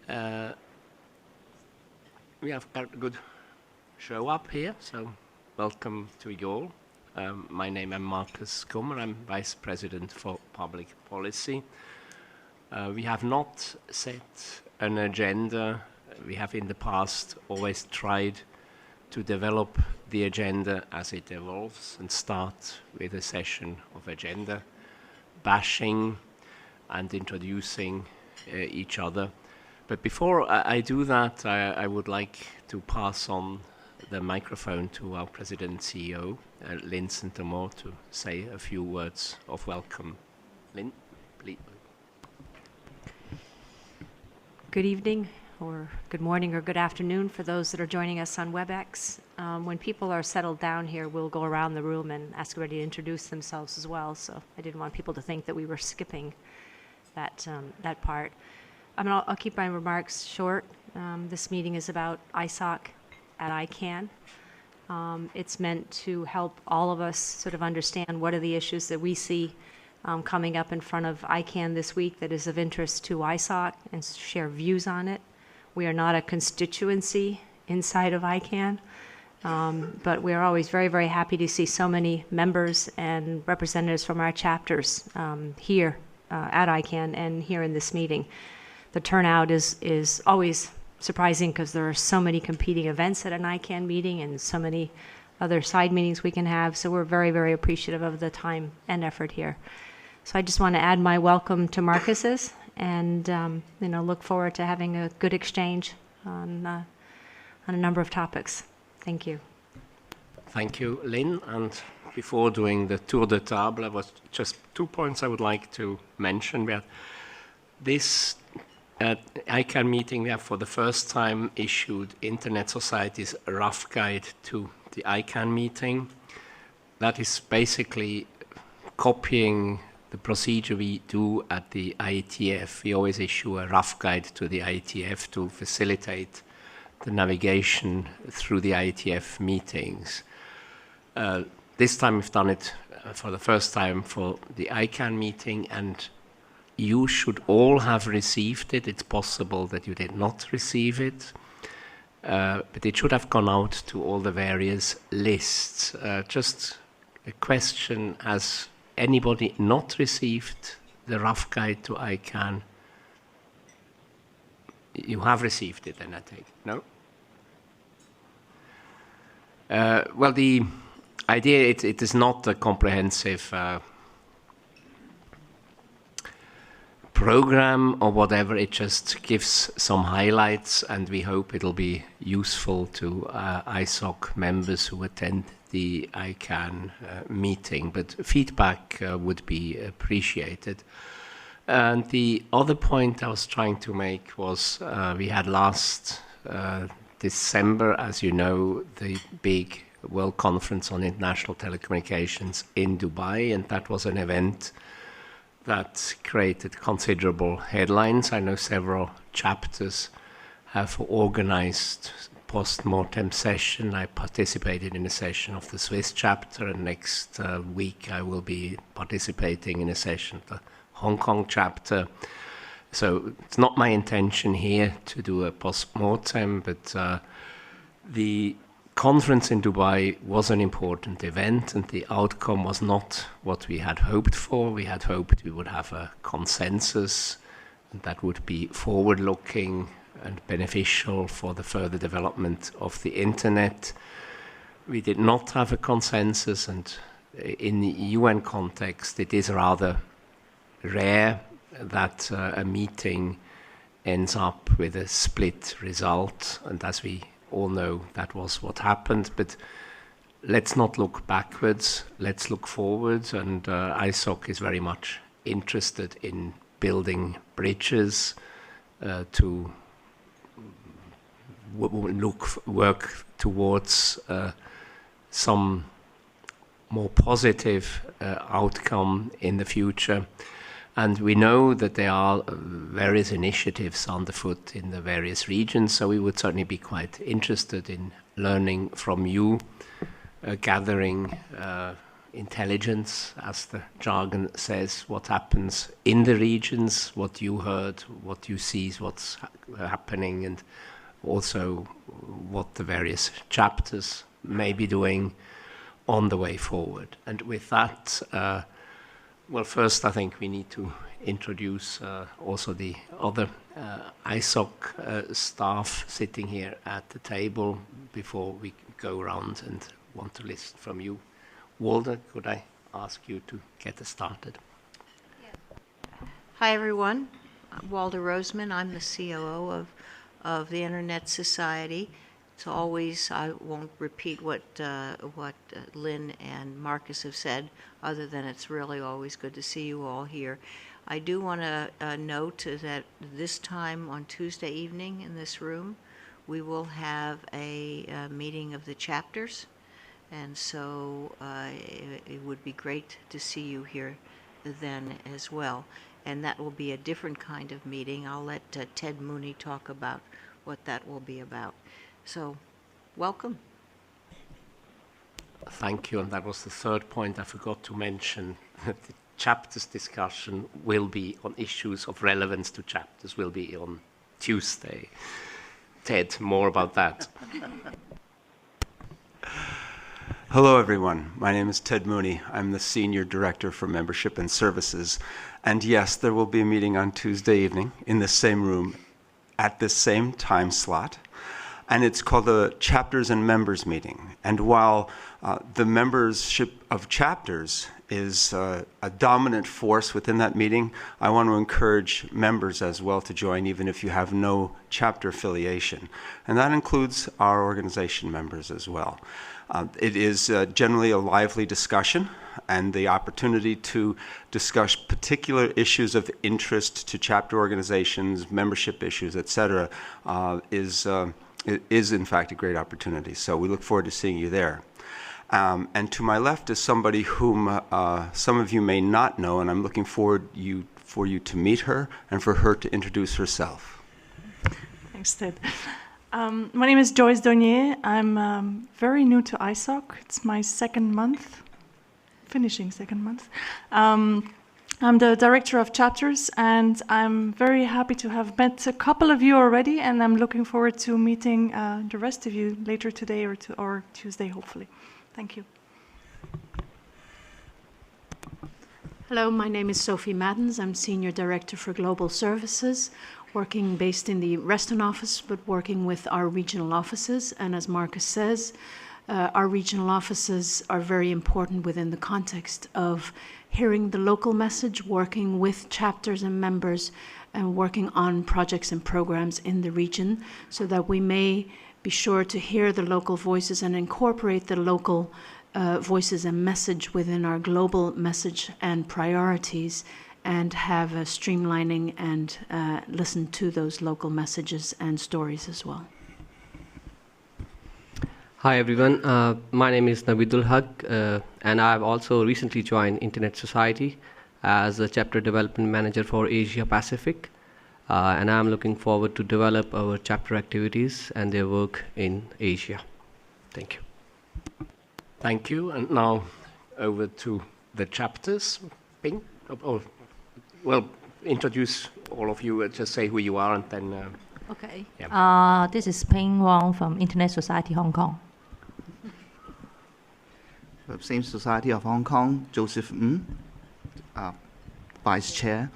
We have got a good show up here, so welcome to you all. My name is Marcus Kummer. I'm Vice President for Public Policy. We have not set an agenda. We have in the past always tried to develop the agenda as it evolves and start with a session of agenda bashing and introducing each other. But before I do that, I would like to pass on the microphone to our President and CEO, Lynn St-Amour, to say a few words of welcome. Lynn, please. Good evening, or good morning, or good afternoon for those that are joining us on WebEx. When people are settled down here, we'll go around the room and ask everybody to introduce themselves as well. So I didn't want people to think that we were skipping that part. I'll keep my remarks short. This meeting is about ISOC at ICANN. It's meant to help all of us sort of understand what are the issues that we see coming up in front of ICANN this week that is of interest to ISOC and share views on it. We are not a constituency inside of ICANN, but we are always very, very happy to see so many members and representatives from our chapters here at ICANN and here in this meeting. The turnout is always surprising because there are so many competing events at an ICANN meeting and so many other side meetings we can have. So we're very, very appreciative of the time and effort here. So I just want to add my welcome to Marcus's and look forward to having a good exchange on a number of topics. Thank you. Thank you, Lynn. And before doing the tour de table, there was just 2 points I would like to mention. We had this ICANN meeting, we have for the first time issued Internet Society's rough guide to the ICANN meeting. That is basically copying the procedure we do at the Ietf. We always issue a rough guide to the Ietf to facilitate the navigation through the Ietf meetings. This time we've done it for the first time for the ICANN meeting, and you should all have received it. It's possible that you did not receive it, but it should have gone out to all the various lists. Just a question, has anybody not received the rough guide to ICANN? You have received it then, I take, no? Well, the idea, it is not a comprehensive program or whatever. It just gives some highlights, and we hope it'll be useful to ISOC members who attend the ICANN meeting, but feedback would be appreciated. And the other point I was trying to make was we had last December, as you know, the big World Conference on International Telecommunications in Dubai, and that was an event that created considerable headlines. I know several chapters have organized post-mortem session. I participated in a session of the Swiss chapter, and next week I will be participating in a session of the Hong Kong chapter. So it's not my intention here to do a post-mortem, but the conference in Dubai was an important event, and the outcome was not what we had hoped for. We had hoped we would have a consensus, and that would be forward-looking and beneficial for the further development of the internet. We did not have a consensus, and in the UN context, it is rather rare that a meeting ends up with a split result, and as we all know, that was what happened. But let's not look backwards, let's look forward, and ISOC is very much interested in building bridges to work towards some more positive outcome in the future. And we know that there are various initiatives on the foot in the various regions, so we would certainly be quite interested in learning from you, gathering intelligence, as the jargon says, what happens in the regions, what you heard, what you see, what's happening, and also what the various chapters may be doing on the way forward. And with that, well, first I think we need to introduce also the other ISOC staff sitting here at the table before we go around and want to listen from you. Walter, could I ask you to get us started? Hi, everyone. I'm Walter Roseman. I'm the COO of the Internet Society. It's always, I won't repeat what Lynn and Marcus have said, other than it's really always good to see you all here. I do want to note that this time on Tuesday evening in this room, we will have a meeting of the chapters. And so it would be great to see you here then as well. And that will be a different kind of meeting. I'll let Ted Mooney talk about what that will be about. So, welcome. Thank you. And that was the third point I forgot to mention. The chapters discussion will be on issues of relevance to chapters, will be on Tuesday. Ted, more about that. Hello, everyone. My name is Ted Mooney. I'm the Senior Director for Membership and Services. And yes, there will be a meeting on Tuesday evening in the same room at the same time slot. And it's called the Chapters and Members Meeting. And while the membership of chapters is a dominant force within that meeting, I want to encourage members as well to join, even if you have no chapter affiliation. And that includes our organization members as well. It is generally a lively discussion, and the opportunity to discuss particular issues of interest to chapter organizations, membership issues, etc., is in fact a great opportunity. So we look forward to seeing you there. And to my left is somebody whom some of you may not know, and I'm looking forward for you to meet her and for her to introduce herself. Thanks, Ted. My name is Joyce Donier. I'm very new to ISOC. It's my second month, finishing second month. I'm the director of chapters, and I'm very happy to have met a couple of you already, and I'm looking forward to meeting the rest of you later today or Tuesday, hopefully. Thank you. Hello, my name is Sophie Maddens. I'm Senior Director for Global Services, working based in the Reston office, but working with our regional offices. And as Marcus says, our regional offices are very important within the context of hearing the local message, working with chapters and members, and working on projects and programs in the region so that we may be sure to hear the local voices and incorporate the local voices and message within our global message and priorities, and have a streamlining and listen to those local messages and stories as well. Hi everyone, my name is Navidul Haq, and I've also recently joined Internet Society as a Chapter Development Manager for Asia Pacific, and I'm looking forward to develop our chapter activities and their work in Asia. Thank you. Thank you. And now over to the chapters. Ping? Well, introduce all of you, just say who you are and then... Okay. Yeah. This is Ping Wong from Internet Society Hong Kong. Same Society of Hong Kong, Joseph Ng, Vice Chair.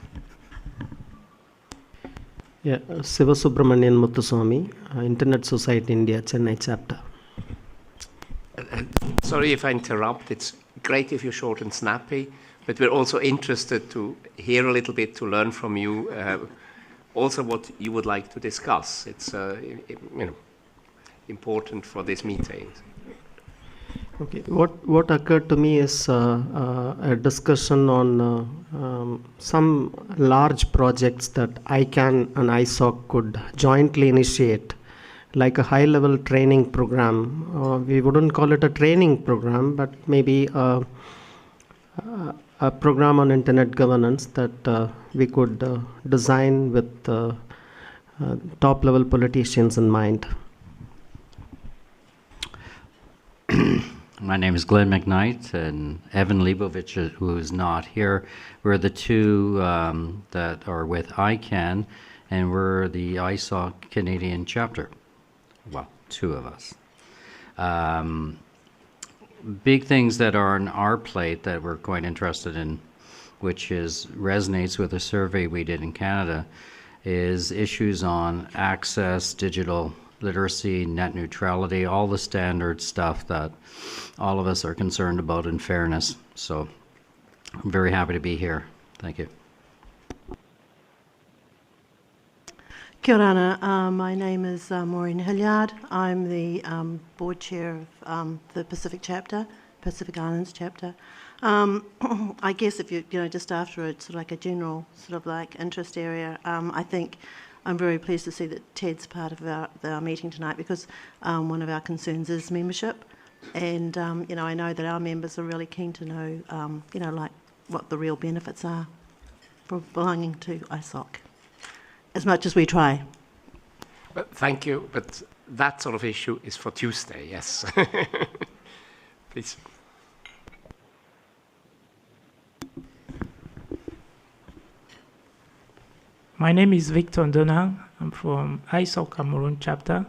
Yeah, Siva Subramanian Muthuswamy, Internet Society India, Chennai chapter. Sorry if I interrupt. It's great if you're short and snappy, but we're also interested to hear a little bit, to learn from you, also what you would like to discuss. It's important for this meeting. Okay, what occurred to me is a discussion on some large projects that ICANN and ISOC could jointly initiate, like a high-level training program. We wouldn't call it a training program, but maybe a program on internet governance that we could design with top-level politicians in mind. My name is Glenn McKnight and Evan Leibovich, who is not here. We're the two that are with ICANN, and we're the ISOC Canadian chapter. Well, two of us. Big things that are on our plate that we're quite interested in, which resonates with a survey we did in Canada, is issues on access, digital literacy, net neutrality, all the standard stuff that all of us are concerned about in fairness. So I'm very happy to be here. Thank you. Kia ora, my name is Maureen Hilliard. I'm the board chair of the Pacific chapter, Pacific Islands chapter. I guess if you just after it's sort of like a general sort of like interest area, I think I'm very pleased to see that Ted's part of our meeting tonight, because one of our concerns is membership, and I know that our members are really keen to know like what the real benefits are for belonging to ISOC, as much as we try. But thank you, but that sort of issue is for Tuesday, yes. Please. My name is Victor Ndona. I'm from ISOC Cameroon chapter.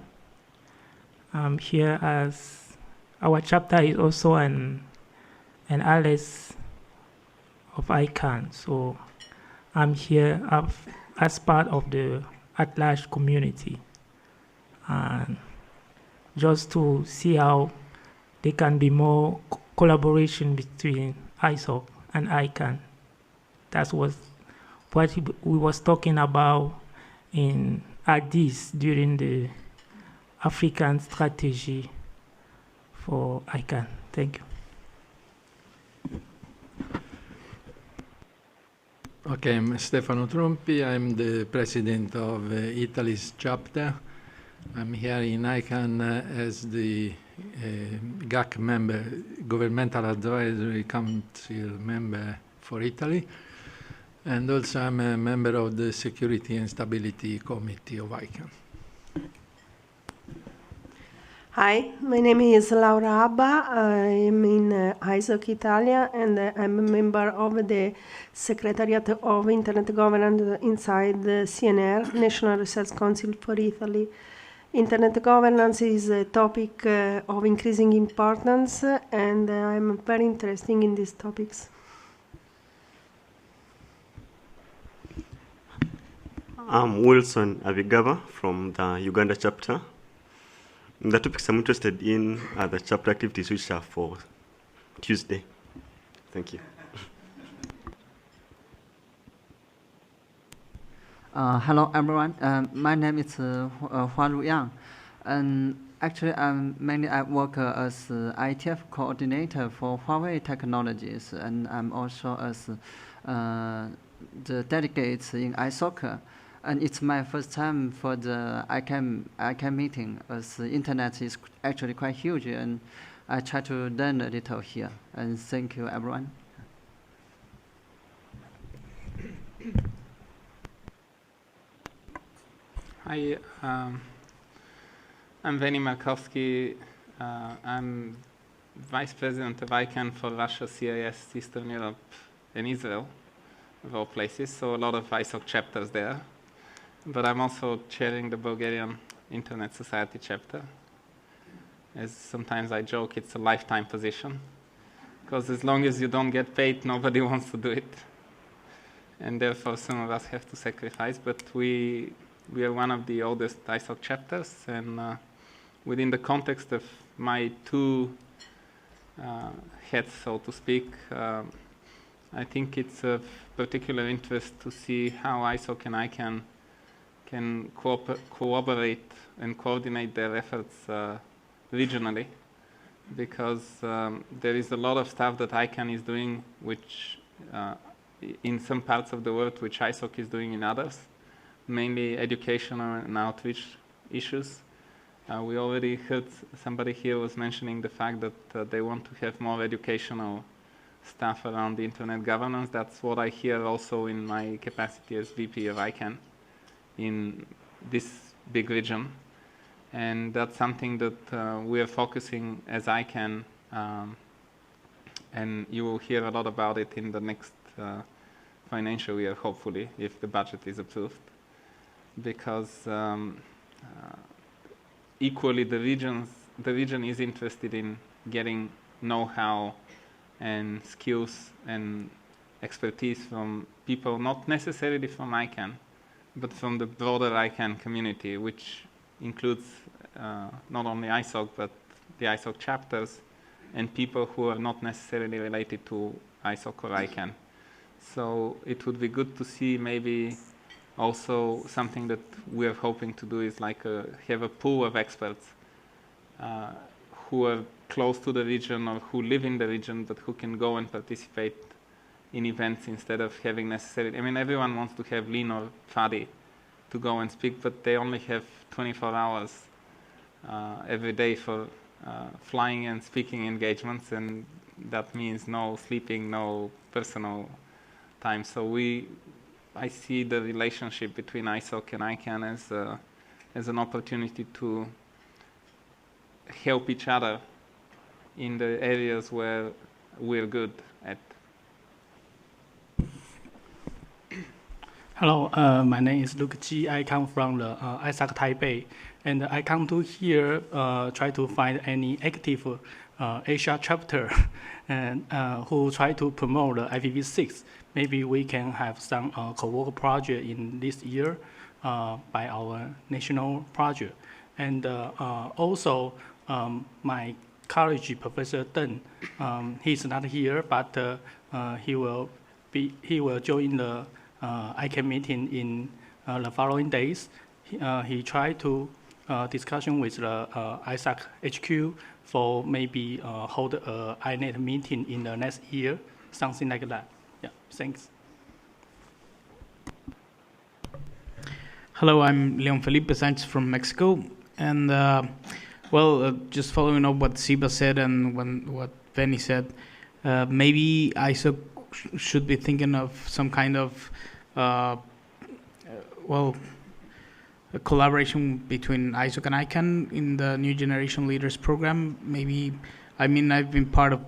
I'm here as our chapter is also an alias of ICANN. So I'm here as part of the at-large community, and just to see how there can be more collaboration between ISOC and ICANN. That's what we was talking about in Addis during the African strategy for ICANN. Thank you. Okay, I'm Stefano Trompi. I'm the president of Italy's chapter. I'm here in ICANN as the GAC member, Governmental Advisory Council member for Italy. And also I'm a member of the Security and Stability Committee of ICANN. Hi, my name is Laura Abba. I'm in ISOC Italia, and I'm a member of the Secretariat of Internet Governance inside the CNR, National Research Council for Italy. Internet governance is a topic of increasing importance, and I'm very interested in these topics. I'm Wilson Avigaba from the Uganda chapter. The topics I'm interested in are the chapter activities, which are for Tuesday. Thank you. Hello, everyone. My name is Hua Ruyang. And actually, I work as Ietf coordinator for Huawei technologies, and I'm also as the delegates in ISOC. And it's my first time for the ICANN meeting, as the internet is actually quite huge, and I try to learn a little here. And thank you, everyone. Hi, I'm Veni Markowski. I'm Vice President of ICANN for Russia, CIS, Eastern Europe, and Israel, of all places, so a lot of ISOC chapters there. But I'm also chairing the Bulgarian Internet Society chapter. As sometimes I joke, it's a lifetime position, because as long as you don't get paid, nobody wants to do it. And therefore, some of us have to sacrifice. But we are one of the oldest ISOC chapters, and within the context of my two heads, so to speak, I think it's of particular interest to see how ISOC and ICANN can cooperate and coordinate their efforts regionally, because there is a lot of stuff that ICANN is doing, which in some parts of the world, which ISOC is doing in others, mainly educational and outreach issues. We already heard somebody here was mentioning the fact that they want to have more educational stuff around the internet governance. That's what I hear also in my capacity as VP of ICANN in this big region. And that's something that we are focusing as ICANN And you will hear a lot about it in the next financial year, hopefully, if the budget is approved. Because equally the region is interested in getting know-how and skills and expertise from people not necessarily from ICANN, but from the broader ICANN community, which includes not only ISOC, but the ISOC chapters and people who are not necessarily related to ISOC or ICANN. So it would be good to see maybe also something that we're hoping to do is like have a pool of experts who are close to the region or who live in the region, but who can go and participate in events instead of having necessarily, I mean, everyone wants to have Lynn or Fadi to go and speak, but they only have 24 hours every day for flying and speaking engagements, and that means no sleeping, no personal time. So I see the relationship between ISOC and ICANN as an opportunity to help each other in the areas where we're good at. Hello, my name is Luke Ji. I come from the ISAC Taipei, and I come to here try to find any active Asia chapter and who try to promote the IPv6. Maybe we can have some co-work project in this year by our national project. And also my college professor Deng, he's not here, but he will join the ICANN meeting in the following days. He tried to discussion with the ISAC HQ for maybe hold a INET meeting in the next year, something like that. Yeah, thanks. Hello, I'm Leon Felipe Sanchez from Mexico, and just following up what Siba said and what Benny said, maybe ISOC should be thinking of some kind of a collaboration between ISOC and ICANN in the New Generation Leaders program. Maybe, I mean, I've been part of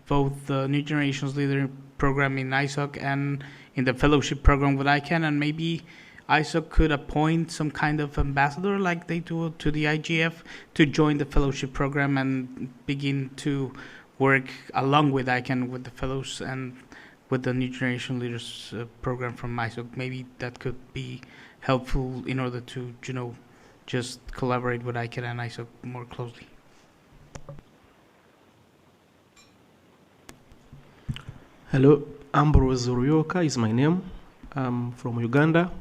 both the New Generations Leader program in ISOC and in the fellowship program with ICANN, and maybe ISOC could appoint some kind of ambassador like they do to the IGF to join the fellowship program and begin to work along with ICANN, with the fellows and with the New Generation Leaders program from ISOC. Maybe that could be helpful in order to, just collaborate with ICANN and ISOC more closely. Hello, Ambrose Uryoka is my name. I'm from Uganda,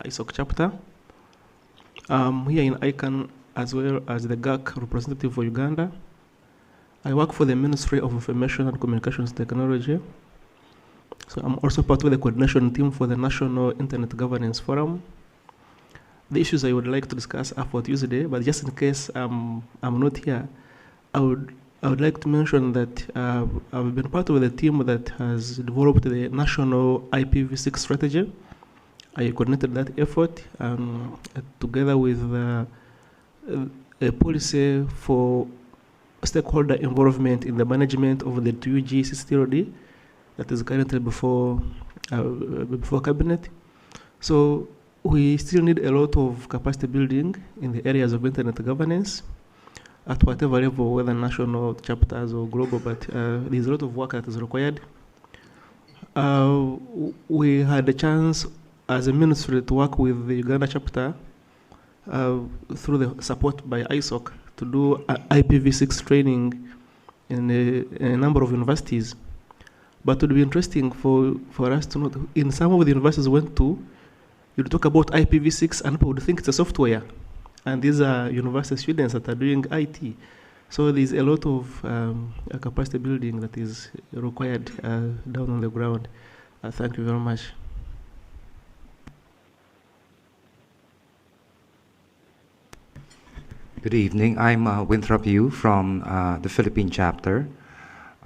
ISOC chapter. I'm here in ICANN as well as the GAC representative for Uganda. I work for the Ministry of Information and Communications Technology. So I'm also part of the coordination team for the National Internet Governance Forum. The issues I would like to discuss are for Tuesday, but just in case I'm not here, I would like to mention that I've been part of the team that has developed the national IPv6 strategy. I coordinated that effort together with a policy for stakeholder involvement in the management of the 2G CCTLD that is currently before cabinet. So we still need a lot of capacity building in the areas of internet governance at whatever level, whether national chapters or global, but there's a lot of work that is required. We had a chance as a ministry to work with the Uganda chapter through the support by ISOC to do IPv6 training in a number of universities. But it would be interesting for us to know, in some of the universities we went to, you talk about IPv6 and people would think it's a software. And these are university students that are doing IT. So there's a lot of capacity building that is required down on the ground. Thank you very much. Good evening. I'm Winthrop Yu from the Philippine chapter.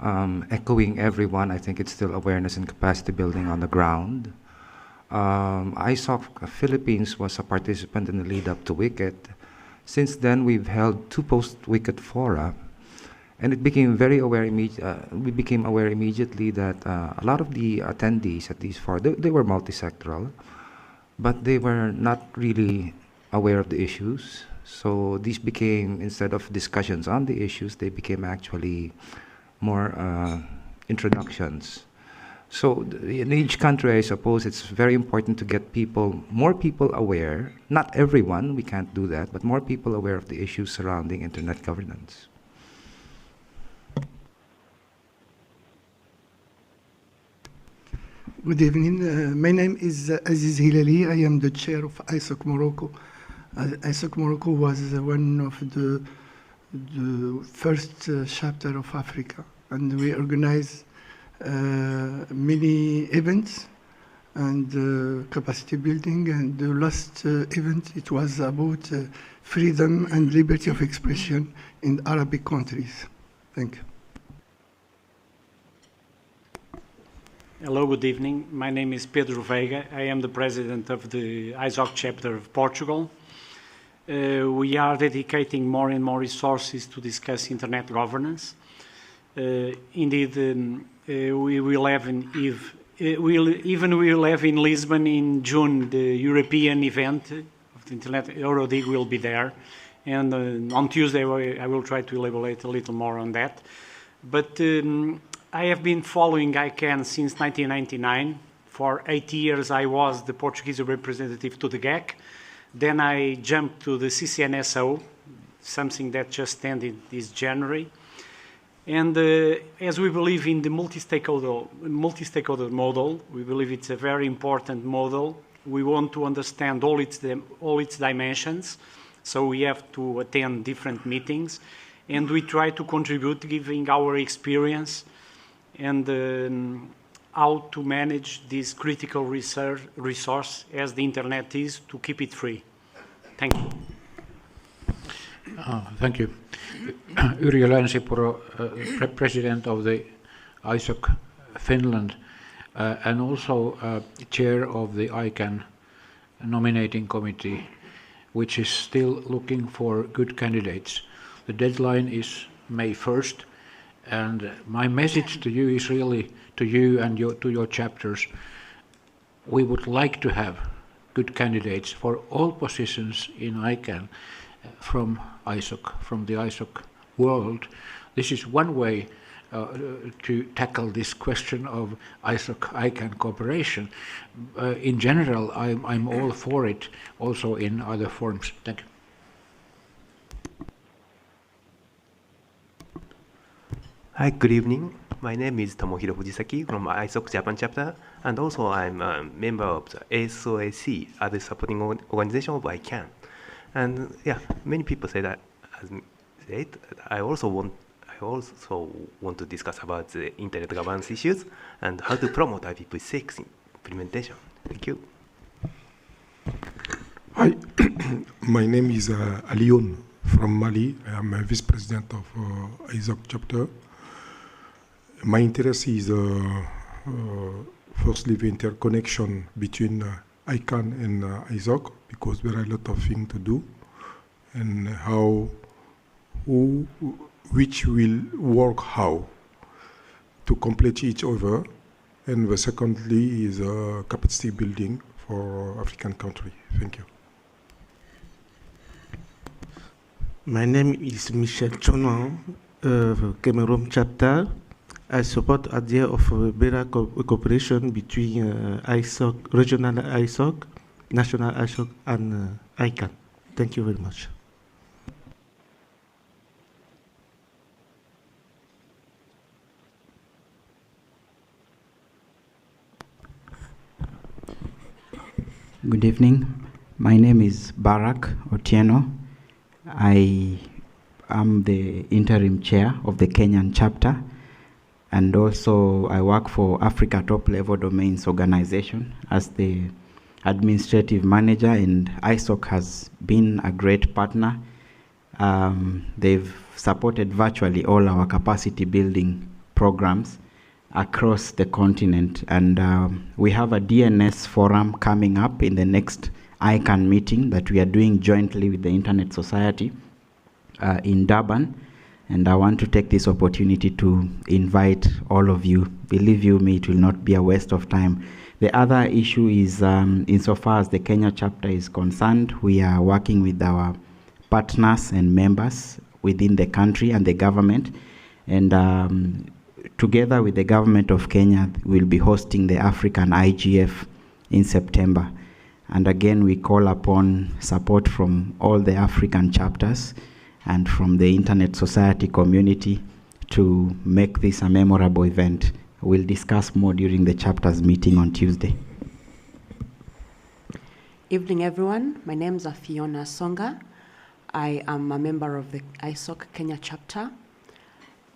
Echoing everyone, I think it's still awareness and capacity building on the ground. ISOC Philippines was a participant in the lead up to WICET. Since then, we've held 2 post-WICET fora, And it became very aware. We became aware immediately that a lot of the attendees at these forums, they were multi-sectoral, but they were not really aware of the issues. So these became, instead of discussions on the issues, they became actually more introductions. So in each country, I suppose it's very important to get more people aware, not everyone, we can't do that, but more people aware of the issues surrounding internet governance. Good evening. My name is Aziz Hilali. I am the chair of ISOC Morocco. ISOC Morocco was one of the first chapter of Africa, and we organize many events and capacity building. And the last event, it was about freedom and liberty of expression in Arabic countries. Thank you. Hello, good evening. My name is Pedro Veiga. I am the president of the ISOC chapter of Portugal. We are dedicating more and more resources to discuss internet governance. Indeed, we will have in Lisbon in June the European event of the Internet. Eurodig will be there, and on Tuesday I will try to elaborate a little more on that. But I have been following ICANN since 1999. For 8 years I was the Portuguese representative to the GAC. Then I jumped to the CCNSO, something that just ended this January. And as we believe in the multi-stakeholder model, we believe it's a very important model. We want to understand all its dimensions, so we have to attend different meetings, and we try to contribute, giving our experience and how to manage this critical resource as the internet is, to keep it free. Thank you. Thank you. Yrjö Länsipuro, President of the ISOC Finland, and also Chair of the ICANN Nominating Committee, which is still looking for good candidates. The deadline is May 1st, and my message to you is really to you and to your chapters. We would like to have good candidates for all positions in ICANN from ISOC, from the ISOC world. This is one way to tackle this question of ISOC-ICANN cooperation. In general, I'm all for it, also in other forms. Thank you. Hi, good evening. My name is Tomohiro Fujisaki from ISOC Japan chapter, and also I'm a member of the ASOAC, as a supporting organization of ICANN. And yeah, many people say that. As said, I also want to discuss about the internet governance issues and how to promote IPv6 implementation. Thank you. Hi, my name is Alioune from Mali. I am a vice president of ISOC chapter. My interest is firstly the interconnection between ICANN and ISOC, because there are a lot of things to do, and which will work how to complete each other. And the secondly is capacity building for African country. Thank you. My name is Michel Chonan, Cameroon chapter. I support the idea of better cooperation between ISOC, regional ISOC, national ISOC, and ICANN. Thank you very much. Good evening. My name is Barak Otieno. I am the interim chair of the Kenyan chapter, and also I work for Africa Top Level Domains Organization as the administrative manager, and ISOC has been a great partner. They've supported virtually all our capacity building programs across the continent, and we have a DNS forum coming up in the next ICANN meeting that we are doing jointly with the Internet Society in Durban, And I want to take this opportunity to invite all of you. Believe you me, it will not be a waste of time. The other issue is, insofar as the Kenya chapter is concerned, we are working with our partners and members within the country and the government. And together with the government of Kenya, we'll be hosting the African IGF in September. And again, we call upon support from all the African chapters and from the Internet Society community to make this a memorable event. We'll discuss more during the chapter's meeting on Tuesday. Evening, everyone. My name is Fiona Songa. I am a member of the ISOC Kenya chapter.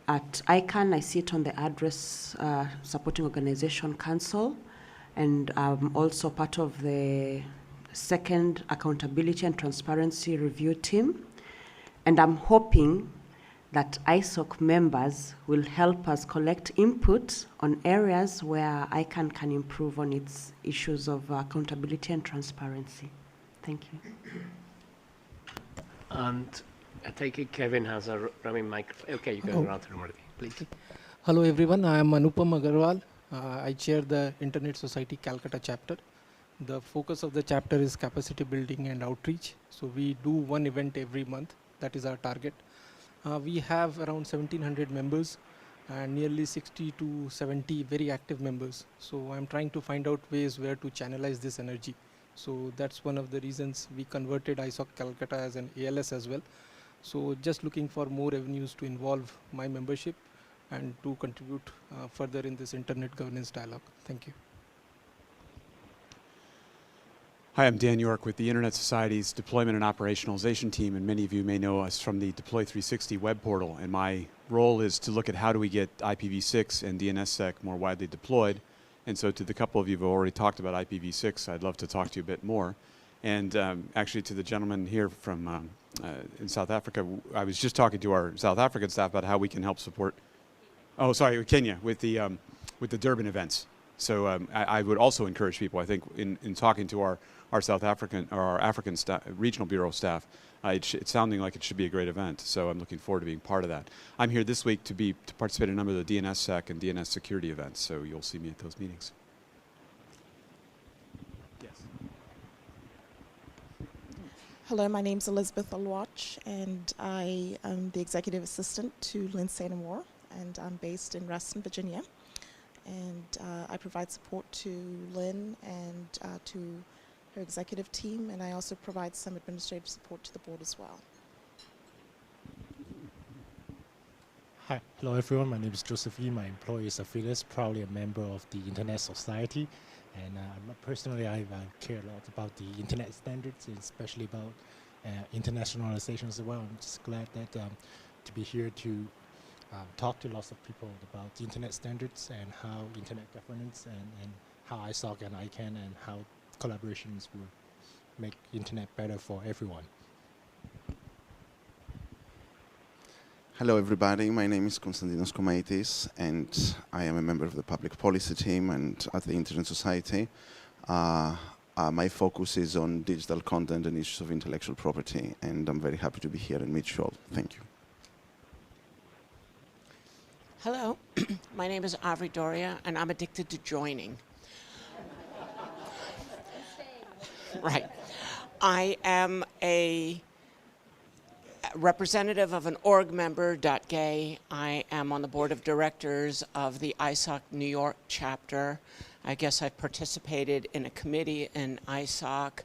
At ICANN, I sit on the Address Supporting Organization Council, and I'm also part of the second Accountability and Transparency Review team. And I'm hoping that ISOC members will help us collect input on areas where ICANN can improve on its issues of accountability and transparency. Thank you. And I take it Kevin has a roaming microphone. Okay, you go around the room already, please. Hello everyone, I am Anupam Agarwal. I chair the Internet Society Calcutta chapter. The focus of the chapter is capacity building and outreach. So we do one event every month. That is our target. We have around 1,700 members and nearly 60 to 70 very active members. So I'm trying to find out ways where to channelize this energy. So that's one of the reasons we converted ISOC Calcutta as an ALS as well. So just looking for more avenues to involve my membership and to contribute further in this internet governance dialogue. Thank you. Hi, I'm Dan York with the Internet Society's Deployment and Operationalization team, and many of you may know us from the Deploy 360 web portal. And my role is to look at how do we get IPv6 and DNSSEC more widely deployed. And so to the couple of you who have already talked about IPv6, I'd love to talk to you a bit more. And actually to the gentleman here from in South Africa, I was just talking to our South African staff about how we can help support, Kenya, with the Durban events. So I would also encourage people, I think, in talking to our South African or our African regional bureau staff, it's sounding like it should be a great event. So I'm looking forward to being part of that. I'm here this week to participate in a number of the DNSSEC and DNS security events. So you'll see me at those meetings. Yes. Hello, my name's Elizabeth Olwach, and I am the executive assistant to Lynn Moore, and I'm based in Reston, Virginia. And I provide support to Lynn and to her executive team, and I also provide some administrative support to the board as well. Hi, hello everyone. My name is Josephine. My employer is Phyllis, proudly a member of the Internet Society. And personally, I care a lot about the internet standards, and especially about internationalization as well. I'm just glad that to be here to talk to lots of people about the internet standards and how internet governance and how ISOC and ICANN and how collaborations will make internet better for everyone. Hello everybody, my name is Konstantinos Komaitis and I am a member of the public policy team and at the Internet Society. My focus is on digital content and issues of intellectual property, and I'm very happy to be here and meet you all. Thank you. Hello, my name is Avri Doria, and I'm addicted to joining. Right. I am a representative of an org member, .gay. I am on the board of directors of the ISOC New York chapter. I guess I've participated in a committee in ISOC.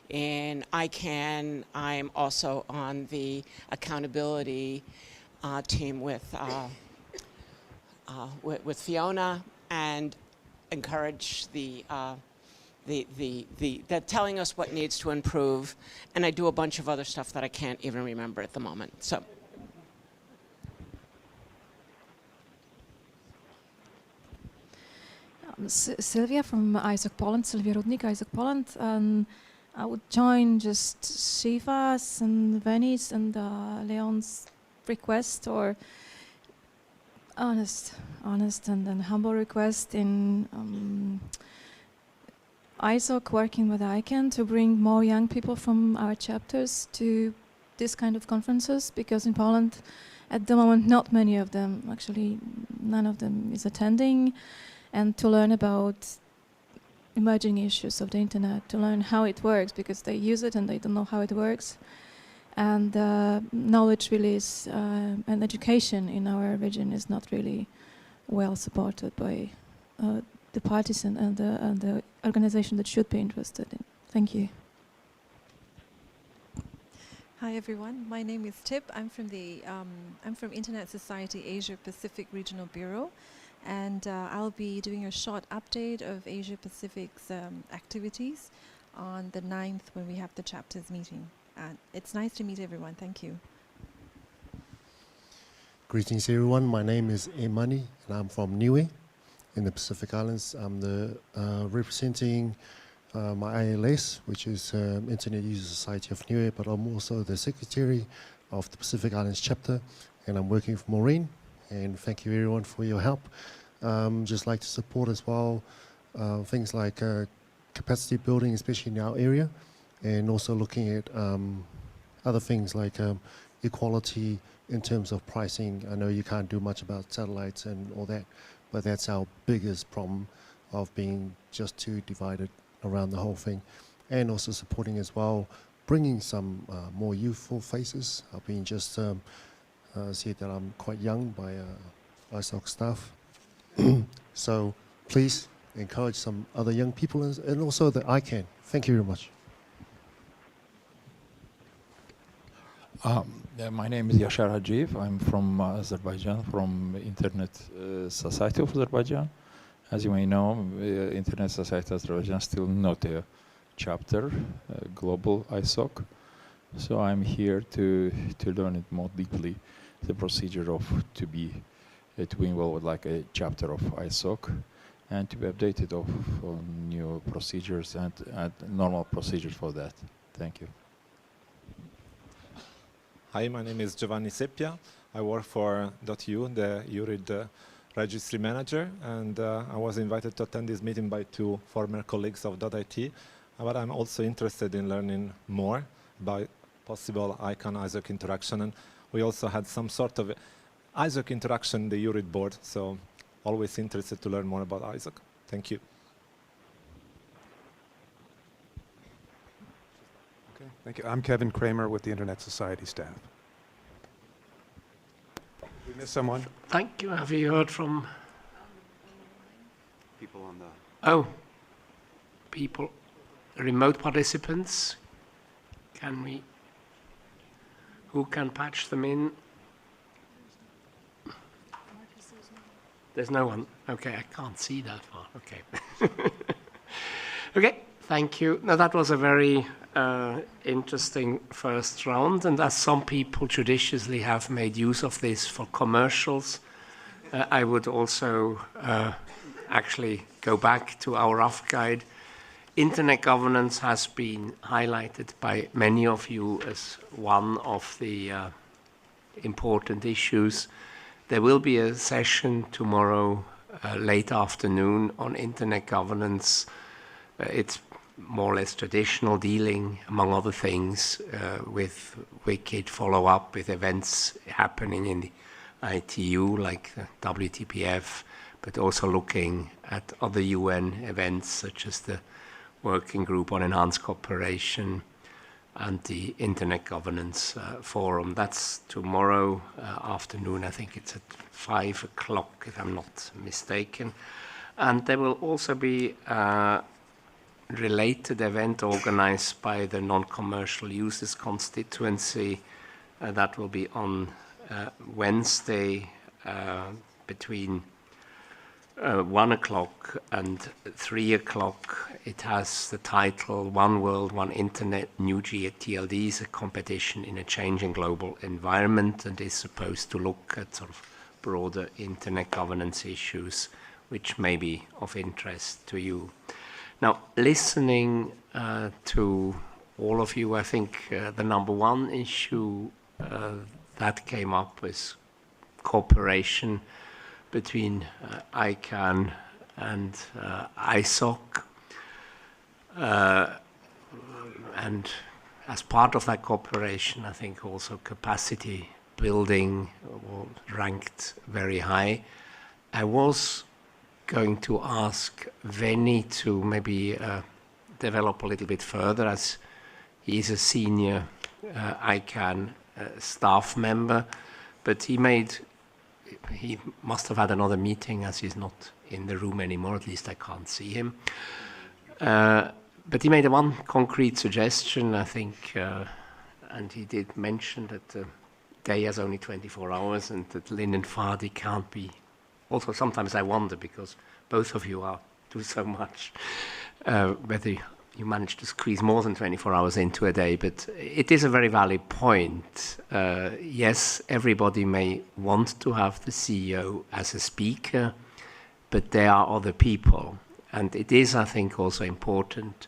In ICANN, I'm also on the accountability team with Fiona, and encourage the telling us what needs to improve, and I do a bunch of other stuff that I can't even remember at the moment. So. Sylvia from ISOC Poland, Sylvia Rudnik, ISOC Poland, and I would join just Shiva's and Venice and Leon's request, or honest and humble request in ISOC working with ICANN to bring more young people from our chapters to this kind of conferences, because in Poland at the moment, not many of them, actually none of them is attending, and to learn about emerging issues of the internet, to learn how it works, because they use it and they don't know how it works. And knowledge release and education in our region is not really well supported by the parties and the organization that should be interested in. Thank you. Hi everyone, my name is Tip. I'm from Internet Society Asia Pacific Regional Bureau, and I'll be doing a short update of Asia Pacific's activities on the 9th when we have the chapters meeting. It's nice to meet everyone. Thank you. Greetings everyone, my name is Imani and I'm from Niue in the Pacific Islands. I'm the representing my ILS, which is Internet User Society of Niue, but I'm also the secretary of the Pacific Islands chapter, and I'm working for Maureen. And thank you everyone for your help. Just like to support as well things like capacity building, especially in our area, and also looking at other things like equality in terms of pricing. I know you can't do much about satellites and all that, but that's our biggest problem of being just too divided around the whole thing. And also supporting as well, bringing some more youthful faces. I've been just said that I'm quite young by ISOC staff. So please encourage some other young people and also the ICANN. Thank you very much. My name is Asha Rajiv. I'm from Azerbaijan, from Internet Society of Azerbaijan. As you may know, Internet Society of Azerbaijan is still not a chapter, global ISOC. So I'm here to learn it more deeply, the procedure of to be involved like a chapter of ISOC, and to be updated on new procedures and normal procedures for that. Thank you. Hi, my name is Giovanni Seppia. I work for .eu, the URID registry manager, and I was invited to attend this meeting by two former colleagues of .it, but I'm also interested in learning more about possible ICANN-ISOC interaction, and we also had some sort of ISOC interaction in the URID board, so always interested to learn more about ISOC. Thank you. Okay, thank you. I'm Kevin Kramer with the Internet Society staff. Did we miss someone? Thank you. Have you heard from people on the... Oh, people, remote participants? Can we... Who can patch them in? There's no one. Okay, I can't see that far. Okay. Okay, thank you. Now that was a very interesting first round, and as some people judiciously have made use of this for commercials, I would also actually go back to our rough guide. Internet governance has been highlighted by many of you as one of the important issues. There will be a session tomorrow, late afternoon, on internet governance. It's more or less traditional, dealing, among other things, with wicked follow-up with events happening in the ITU, like the WTPF, but also looking at other UN events, such as the Working Group on Enhanced Cooperation and the Internet Governance Forum. That's tomorrow afternoon. I think it's at 5 o'clock, if I'm not mistaken. And there will also be a related event organized by the Non-Commercial Users Constituency. That will be on Wednesday between 1 o'clock and 3 o'clock. It has the title One World, One Internet, New TLDs, a competition in a changing global environment, and is supposed to look at sort of broader internet governance issues which may be of interest to you. Now, listening to all of you, I think the number one issue that came up was cooperation between ICANN and ISOC. And as part of that cooperation, I think also capacity building ranked very high. I was going to ask Veni to maybe develop a little bit further, as he is a senior ICANN staff member, but he must have had another meeting, as he's not in the room anymore, at least I can't see him. But he made one concrete suggestion, I think, and he did mention that the day has only 24 hours and that Lynn and Fadi can't be. Also, sometimes I wonder, because both of you do so much, whether you manage to squeeze more than 24 hours into a day. But it is a very valid point. Yes, everybody may want to have the CEO as a speaker, but there are other people. And it is, I think, also important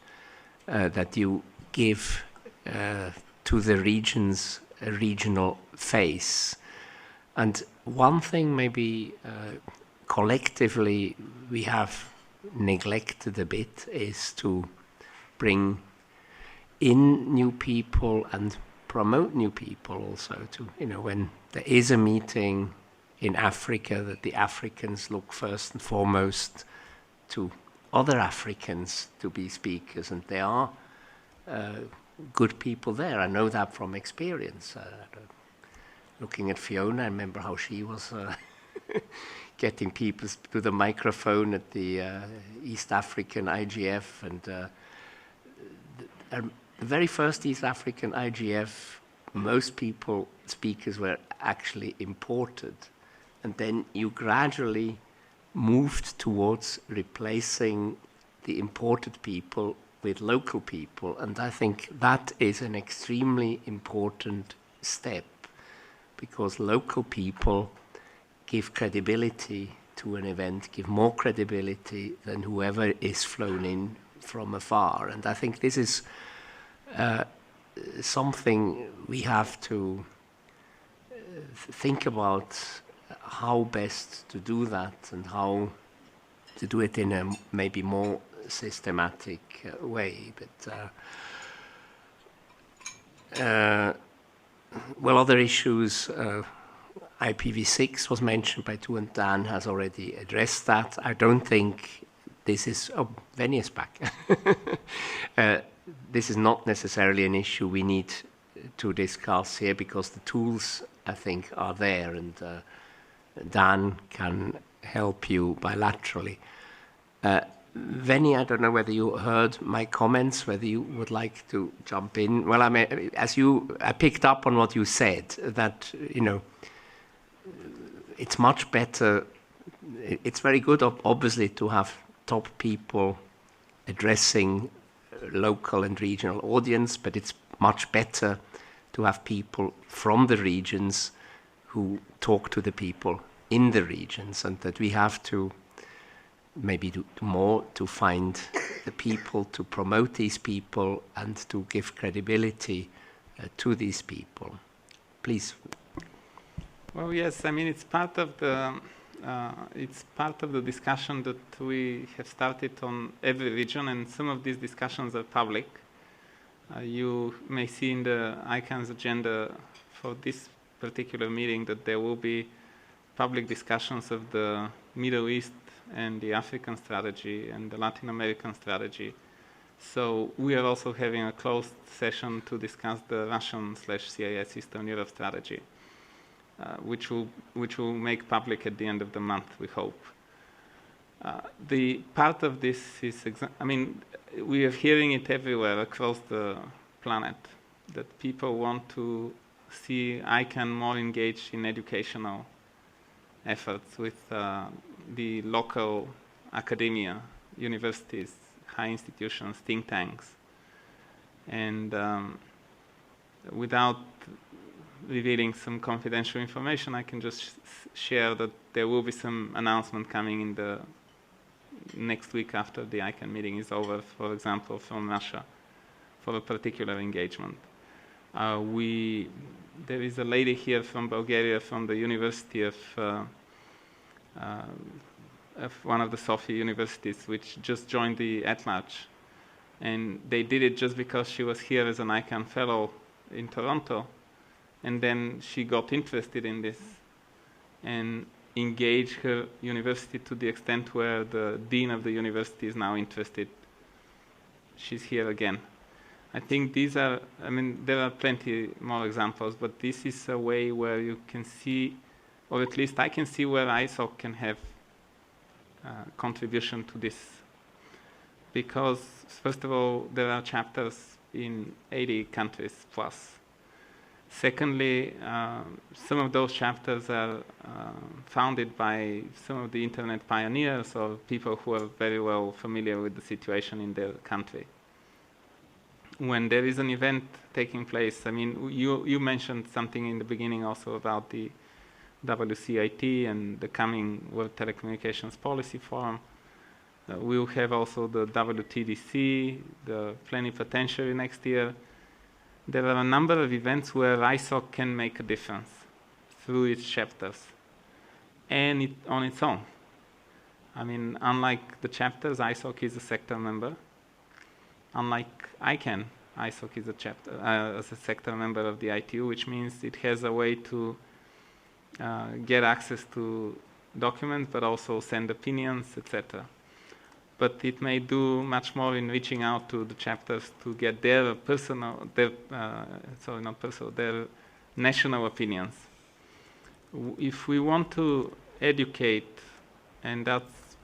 that you give to the regions a regional face. And one thing maybe collectively we have neglected a bit is to bring in new people and promote new people also. To, when there is a meeting in Africa, that the Africans look first and foremost to other Africans to be speakers, and there are good people there. I know that from experience. Looking at Fiona, I remember how she was getting people to the microphone at the East African IGF, and the very first East African IGF, most speakers were actually imported, and then you gradually moved towards replacing the imported people with local people, and I think that is an extremely important step, because local people give credibility to an event, give more credibility than whoever is flown in from afar. And I think this is something we have to think about, how best to do that and how to do it in a maybe more systematic way. But other issues, IPv6 was mentioned by Tu, and Dan has already addressed that. I don't think this is, Veni is back. This is not necessarily an issue we need to discuss here, because the tools, I think, are there, and Dan can help you bilaterally. Veni, I don't know whether you heard my comments, whether you would like to jump in. Well, I mean, I picked up on what you said, that, it's much better, it's very good, obviously, to have top people addressing local and regional audience, but it's much better to have people from the regions who talk to the people in the regions, and that we have to maybe do more to find the people, to promote these people, and to give credibility to these people. Please. Well, yes, I mean, it's part of the discussion that we have started on every region, and some of these discussions are public. You may see in the ICANN's agenda for this particular meeting that there will be public discussions of the Middle East and the African strategy and the Latin American strategy. So we are also having a closed session to discuss the Russian/CIS Eastern Europe strategy, which will make public at the end of the month, we hope. The part of this is, we are hearing it everywhere across the planet, that people want to see ICANN more engaged in educational efforts with the local academia, universities, high institutions, think tanks. And without revealing some confidential information, I can just share that there will be some announcement coming in the next week after the ICANN meeting is over, for example, from Russia, for a particular engagement. There is a lady here from Bulgaria, from the University of one of the Sofia universities, which just joined the at-large. And they did it just because she was here as an ICANN fellow in Toronto, And then she got interested in this and engaged her university to the extent where the dean of the university is now interested. She's here again. I think these are, I mean, there are plenty more examples, but this is a way where you can see, or at least I can see where ISOC can have contribution to this. Because, first of all, there are chapters in 80 countries plus. Secondly, some of those chapters are founded by some of the internet pioneers or people who are very well familiar with the situation in their country. When there is an event taking place, I mean, you mentioned something in the beginning also about the WCIT and the coming World Telecommunications Policy Forum. We'll have also the WTDC, the plenipotentiary next year. There are a number of events where ISOC can make a difference through its chapters and on its own. I mean, unlike the chapters, ISOC is a sector member. Unlike ICANN, ISOC is a sector member of the ITU, which means it has a way to get access to documents, but also send opinions, etc. But it may do much more in reaching out to the chapters to get their their national opinions. If we want to educate, and that's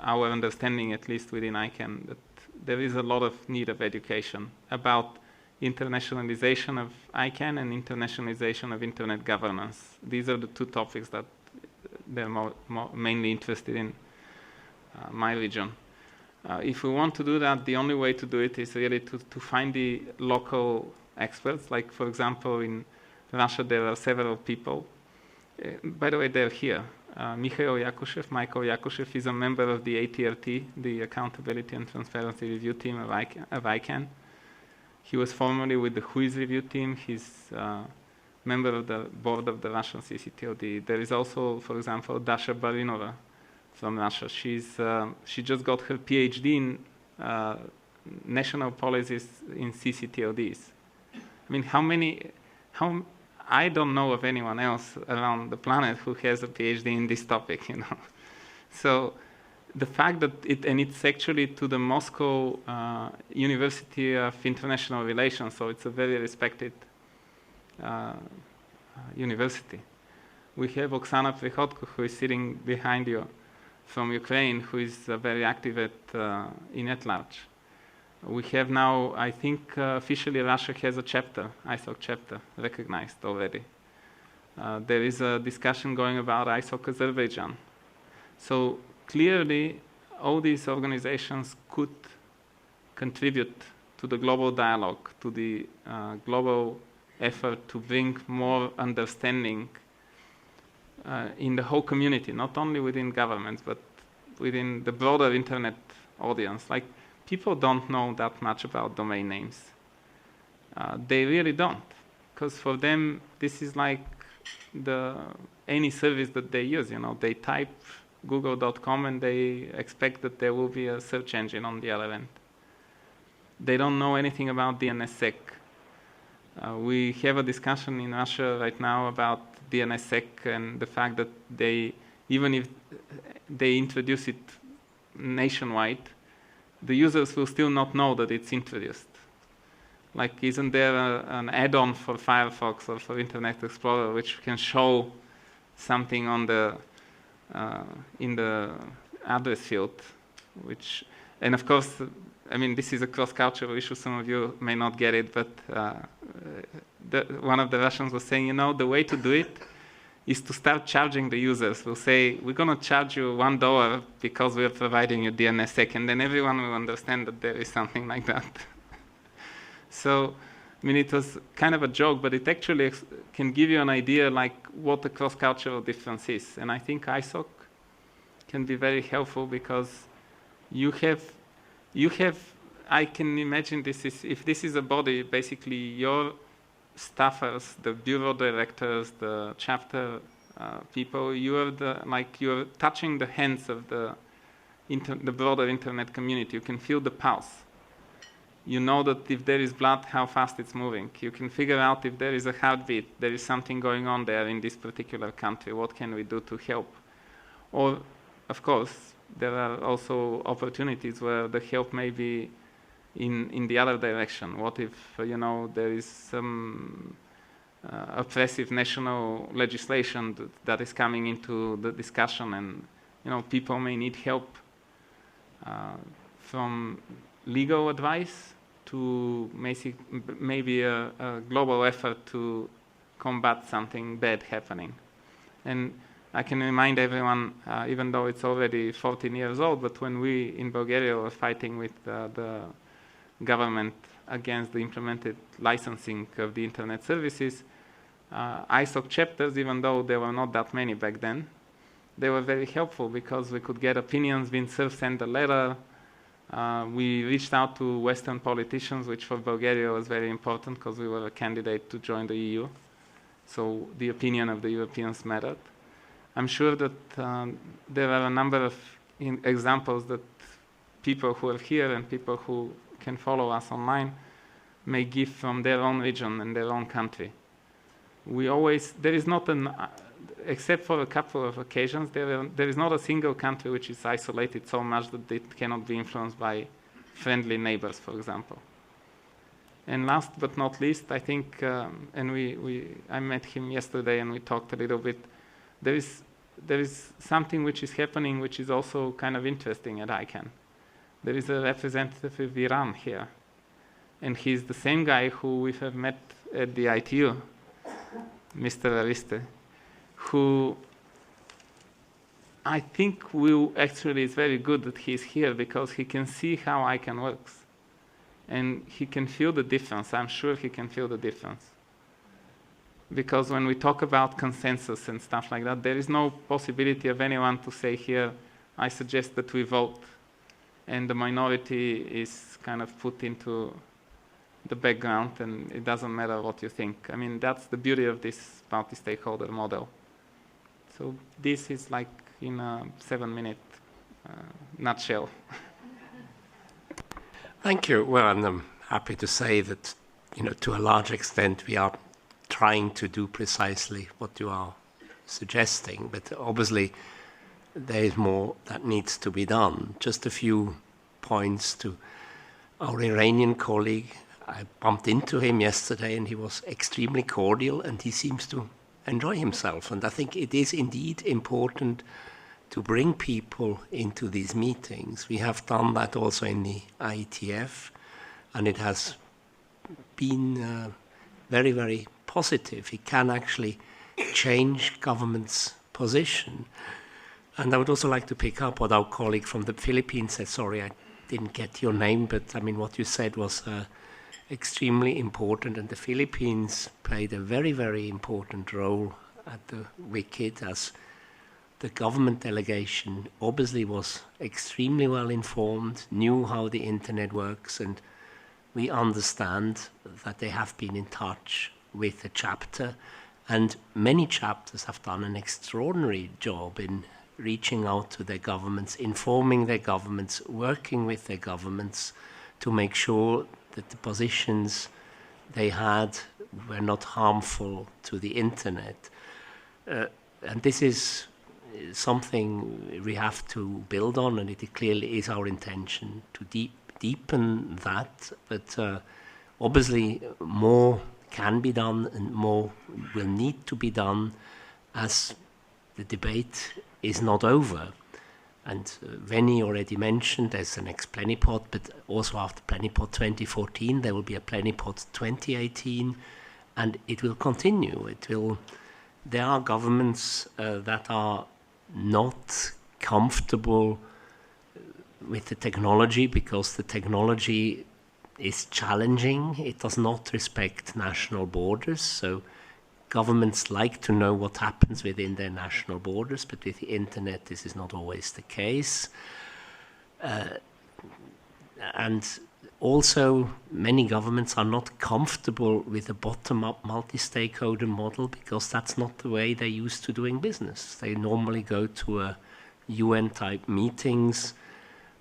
our understanding, at least within ICANN, that there is a lot of need of education about internationalization of ICANN and internationalization of internet governance. These are the two topics that they're mainly interested in my region. If we want to do that, the only way to do it is really to find the local experts. Like, for example, in Russia, there are several people. By the way, they're here. Michael Yakushev is a member of the ATRT, the Accountability and Transparency Review Team of ICANN. He was formerly with the WHOIS review team. He's a member of the board of the Russian CCTOD. There is also, for example, Dasha Barinova from Russia. She just got her PhD in national policies in CCTODs. I mean, I don't know of anyone else around the planet who has a PhD in this topic, you know. So the fact that it's actually to the Moscow University of International Relations, so it's a very respected university. We have Oksana Prihodko, who is sitting behind you, from Ukraine, who is very active in at-large. We have now, I think, officially Russia has a chapter, ISOC chapter, recognized already. There is a discussion going about ISOC Azerbaijan. So clearly, all these organizations could contribute to the global dialogue, to the global effort to bring more understanding in the whole community, not only within governments, but within the broader internet audience. Like, people don't know that much about domain names. They really don't, because for them, this is like any service that they use. You know, they type google.com and they expect that there will be a search engine on the other end. They don't know anything about DNSSEC. We have a discussion in Russia right now about DNSSEC and the fact that even if they introduce it nationwide, the users will still not know that it's introduced. Like, isn't there an add-on for Firefox or for Internet Explorer which can show something on in the address field? And of course, I mean, this is a cross-cultural issue. Some of you may not get it, but one of the Russians was saying, you know, the way to do it is to start charging the users. We'll say, we're going to charge you $1 because we're providing you DNSSEC, and then everyone will understand that there is something like that. So, I mean, it was kind of a joke, but it actually can give you an idea like what the cross-cultural difference is. And I think ISOC can be very helpful because I can imagine if this is a body, basically your staffers, the bureau directors, the chapter people, you're touching the hands of the broader internet community. You can feel the pulse. you know that if there is blood, how fast it's moving. You can figure out if there is a heartbeat, there is something going on there in this particular country. What can we do to help? Or, of course, there are also opportunities where the help may be in the other direction. What if, there is some oppressive national legislation that is coming into the discussion, and people may need help from legal advice to maybe a global effort to combat something bad happening. And I can remind everyone, even though it's already 14 years old, but when we in Bulgaria were fighting with the government against the implemented licensing of the internet services, ISOC chapters, even though there were not that many back then, they were very helpful because we could get opinions. Vincev sent a letter. We reached out to Western politicians, which for Bulgaria was very important because we were a candidate to join the EU. So the opinion of the Europeans mattered. I'm sure that there are a number of examples that people who are here and people who can follow us online may give from their own region and their own country. There is not except for a couple of occasions, there is not a single country which is isolated so much that it cannot be influenced by friendly neighbors, for example. And last but not least, I think, and I met him yesterday and we talked a little bit, there is something which is happening which is also kind of interesting at ICANN. There is a representative of Iran here, and he's the same guy who we have met at the ITU, Mr. Ariste, who I think actually is very good that he's here because he can see how ICANN works. And he can feel the difference. I'm sure he can feel the difference. Because when we talk about consensus and stuff like that, there is no possibility of anyone to say here, I suggest that we vote, and the minority is kind of put into the background and it doesn't matter what you think. I mean, that's the beauty of this multi-stakeholder model. So this is like in a 7-minute nutshell. Thank you. Well, and I'm happy to say that, to a large extent we are trying to do precisely what you are suggesting, but obviously there is more that needs to be done. Just a few points to our Iranian colleague. I bumped into him yesterday and he was extremely cordial and he seems to enjoy himself. And I think it is indeed important to bring people into these meetings. We have done that also in the Ietf, and it has been very, very positive. It can actually change government's position. And I would also like to pick up what our colleague from the Philippines said. Sorry, I didn't get your name, but I mean, what you said was extremely important, and the Philippines played a very, very important role at the WCIT as the government delegation obviously was extremely well informed, knew how the internet works, and we understand that they have been in touch with the chapter, and many chapters have done an extraordinary job in reaching out to their governments, informing their governments, working with their governments to make sure that the positions they had were not harmful to the internet. And this is something we have to build on, and it clearly is our intention to deepen that. But obviously more can be done and more will need to be done as the debate is not over. And Venny already mentioned there's an ex-plenipot, but also after plenipot 2014 there will be a plenipot 2018, and it will continue. There are governments that are not comfortable with the technology because the technology is challenging. It does not respect national borders, so governments like to know what happens within their national borders, but with the internet this is not always the case. And also many governments are not comfortable with a bottom-up multi-stakeholder model because that's not the way they're used to doing business. They normally go to a UN-type meetings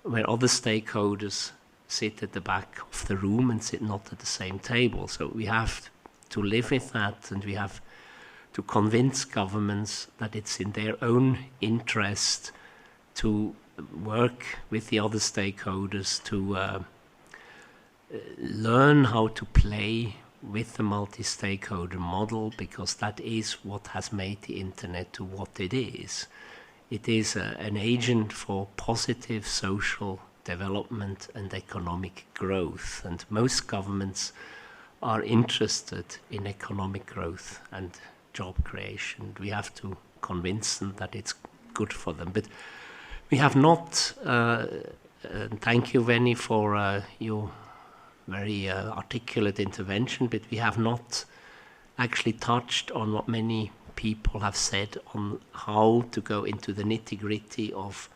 where other stakeholders sit at the back of the room and sit not at the same table. So we have to live with that, and we have to convince governments that it's in their own interest to work with the other stakeholders to learn how to play with the multi-stakeholder model, because that is what has made the internet to what it is. It is an agent for positive social development and economic growth, and most governments are interested in economic growth and job creation. We have to convince them that it's good for them. But we have not, thank you, Venny, for your very articulate intervention, but we have not actually touched on what many people have said on how to go into the nitty-gritty of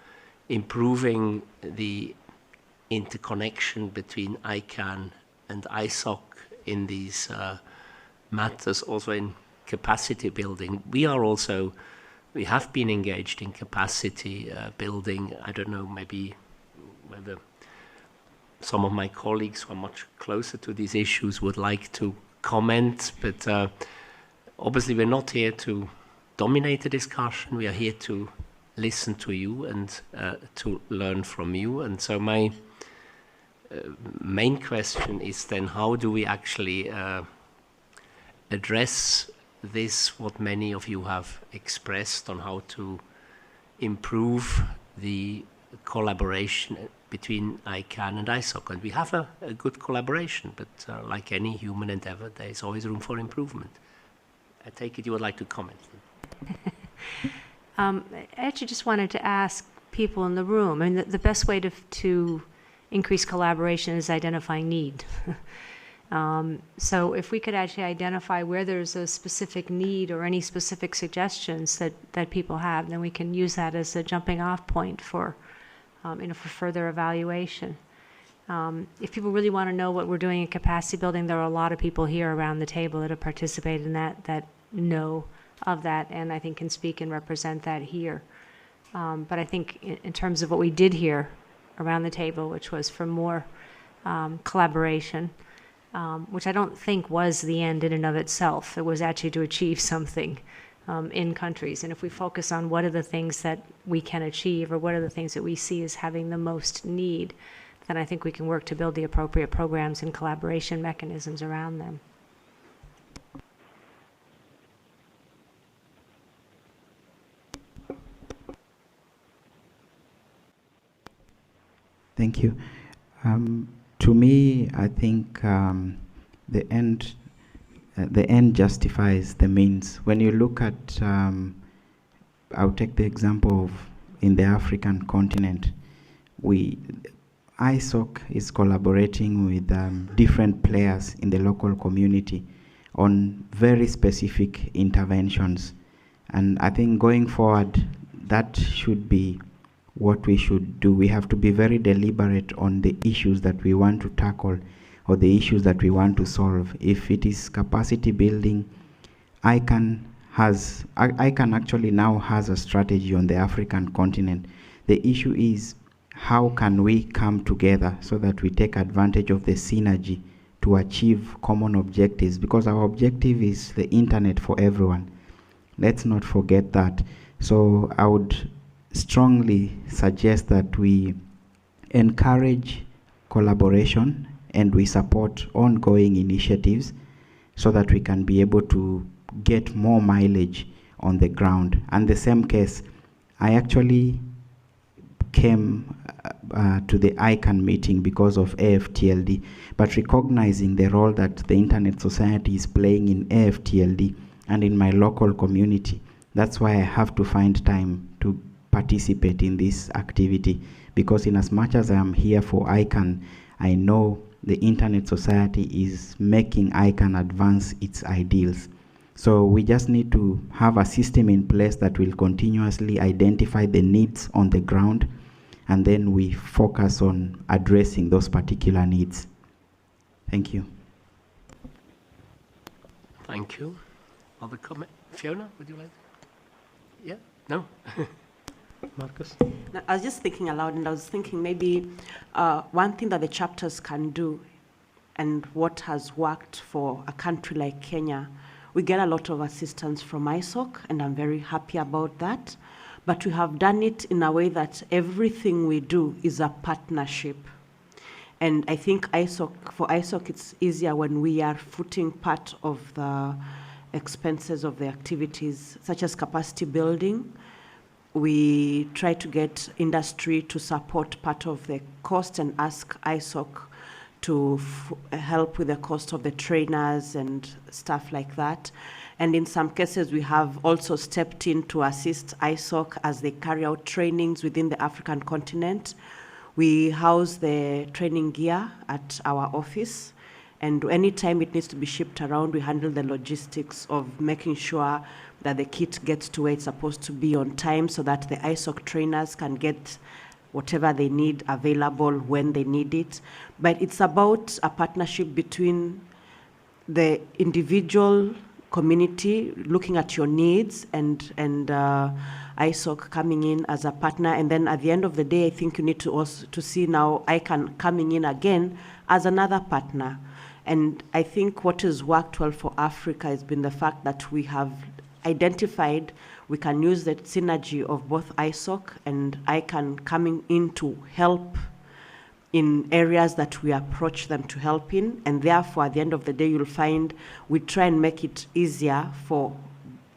improving the interconnection between ICANN and ISOC in these matters, also in capacity building. We have been engaged in capacity building. I don't know, maybe whether some of my colleagues who are much closer to these issues would like to comment, but obviously we're not here to dominate the discussion. We are here to listen to you and to learn from you. And so my main question is then, how do we actually address this, what many of you have expressed on how to improve the collaboration between ICANN and ISOC? And we have a good collaboration, but like any human endeavor, there is always room for improvement. I take it you would like to comment. I actually just wanted to ask people in the room, I mean, the best way to increase collaboration is identifying need. So if we could actually identify where there's a specific need or any specific suggestions that people have, then we can use that as a jumping off point for further evaluation. If people really want to know what we're doing in capacity building, there are a lot of people here around the table that have participated in that know of that, and I think can speak and represent that here. But I think in terms of what we did here around the table, which was for more collaboration, which I don't think was the end in and of itself. It was actually to achieve something in countries. And if we focus on what are the things that we can achieve, or what are the things that we see as having the most need, then I think we can work to build the appropriate programs and collaboration mechanisms around them. Thank you. To me, I think the end justifies the means. When you look at, I'll take the example of in the African continent, ISOC is collaborating with different players in the local community on very specific interventions. And I think going forward, that should be what we should do. We have to be very deliberate on the issues that we want to tackle or the issues that we want to solve. If it is capacity building, ICANN actually now has a strategy on the African continent. The issue is, how can we come together so that we take advantage of the synergy to achieve common objectives? Because our objective is the internet for everyone. Let's not forget that. So I would strongly suggest that we encourage collaboration and we support ongoing initiatives so that we can be able to get more mileage on the ground. And the same case, I actually came to the ICANN meeting because of AFTLD, but recognizing the role that the Internet Society is playing in AFTLD and in my local community. That's why I have to find time to participate in this activity, because in as much as I am here for ICANN, I know the Internet Society is making ICANN advance its ideals. So we just need to have a system in place that will continuously identify the needs on the ground, and then we focus on addressing those particular needs. Thank you. Thank you. Other comment? Fiona, would you like? Yeah? No? Marcus? No, I was just thinking aloud, and I was thinking maybe one thing that the chapters can do, and what has worked for a country like Kenya, we get a lot of assistance from ISOC, and I'm very happy about that. But we have done it in a way that everything we do is a partnership. And I think for ISOC, it's easier when we are footing part of the expenses of the activities, such as capacity building. We try to get industry to support part of the cost and ask ISOC to help with the cost of the trainers and stuff like that. And in some cases, we have also stepped in to assist ISOC as they carry out trainings within the African continent. We house the training gear at our office, and anytime it needs to be shipped around, we handle the logistics of making sure that the kit gets to where it's supposed to be on time so that the ISOC trainers can get whatever they need available when they need it. But it's about a partnership between the individual community looking at your needs and ISOC coming in as a partner. And then at the end of the day, I think you need to also to see now ICANN coming in again as another partner. And I think what has worked well for Africa has been the fact that we have identified we can use the synergy of both ISOC and ICANN coming in to help in areas that we approach them to help in. And therefore, at the end of the day, you'll find we try and make it easier for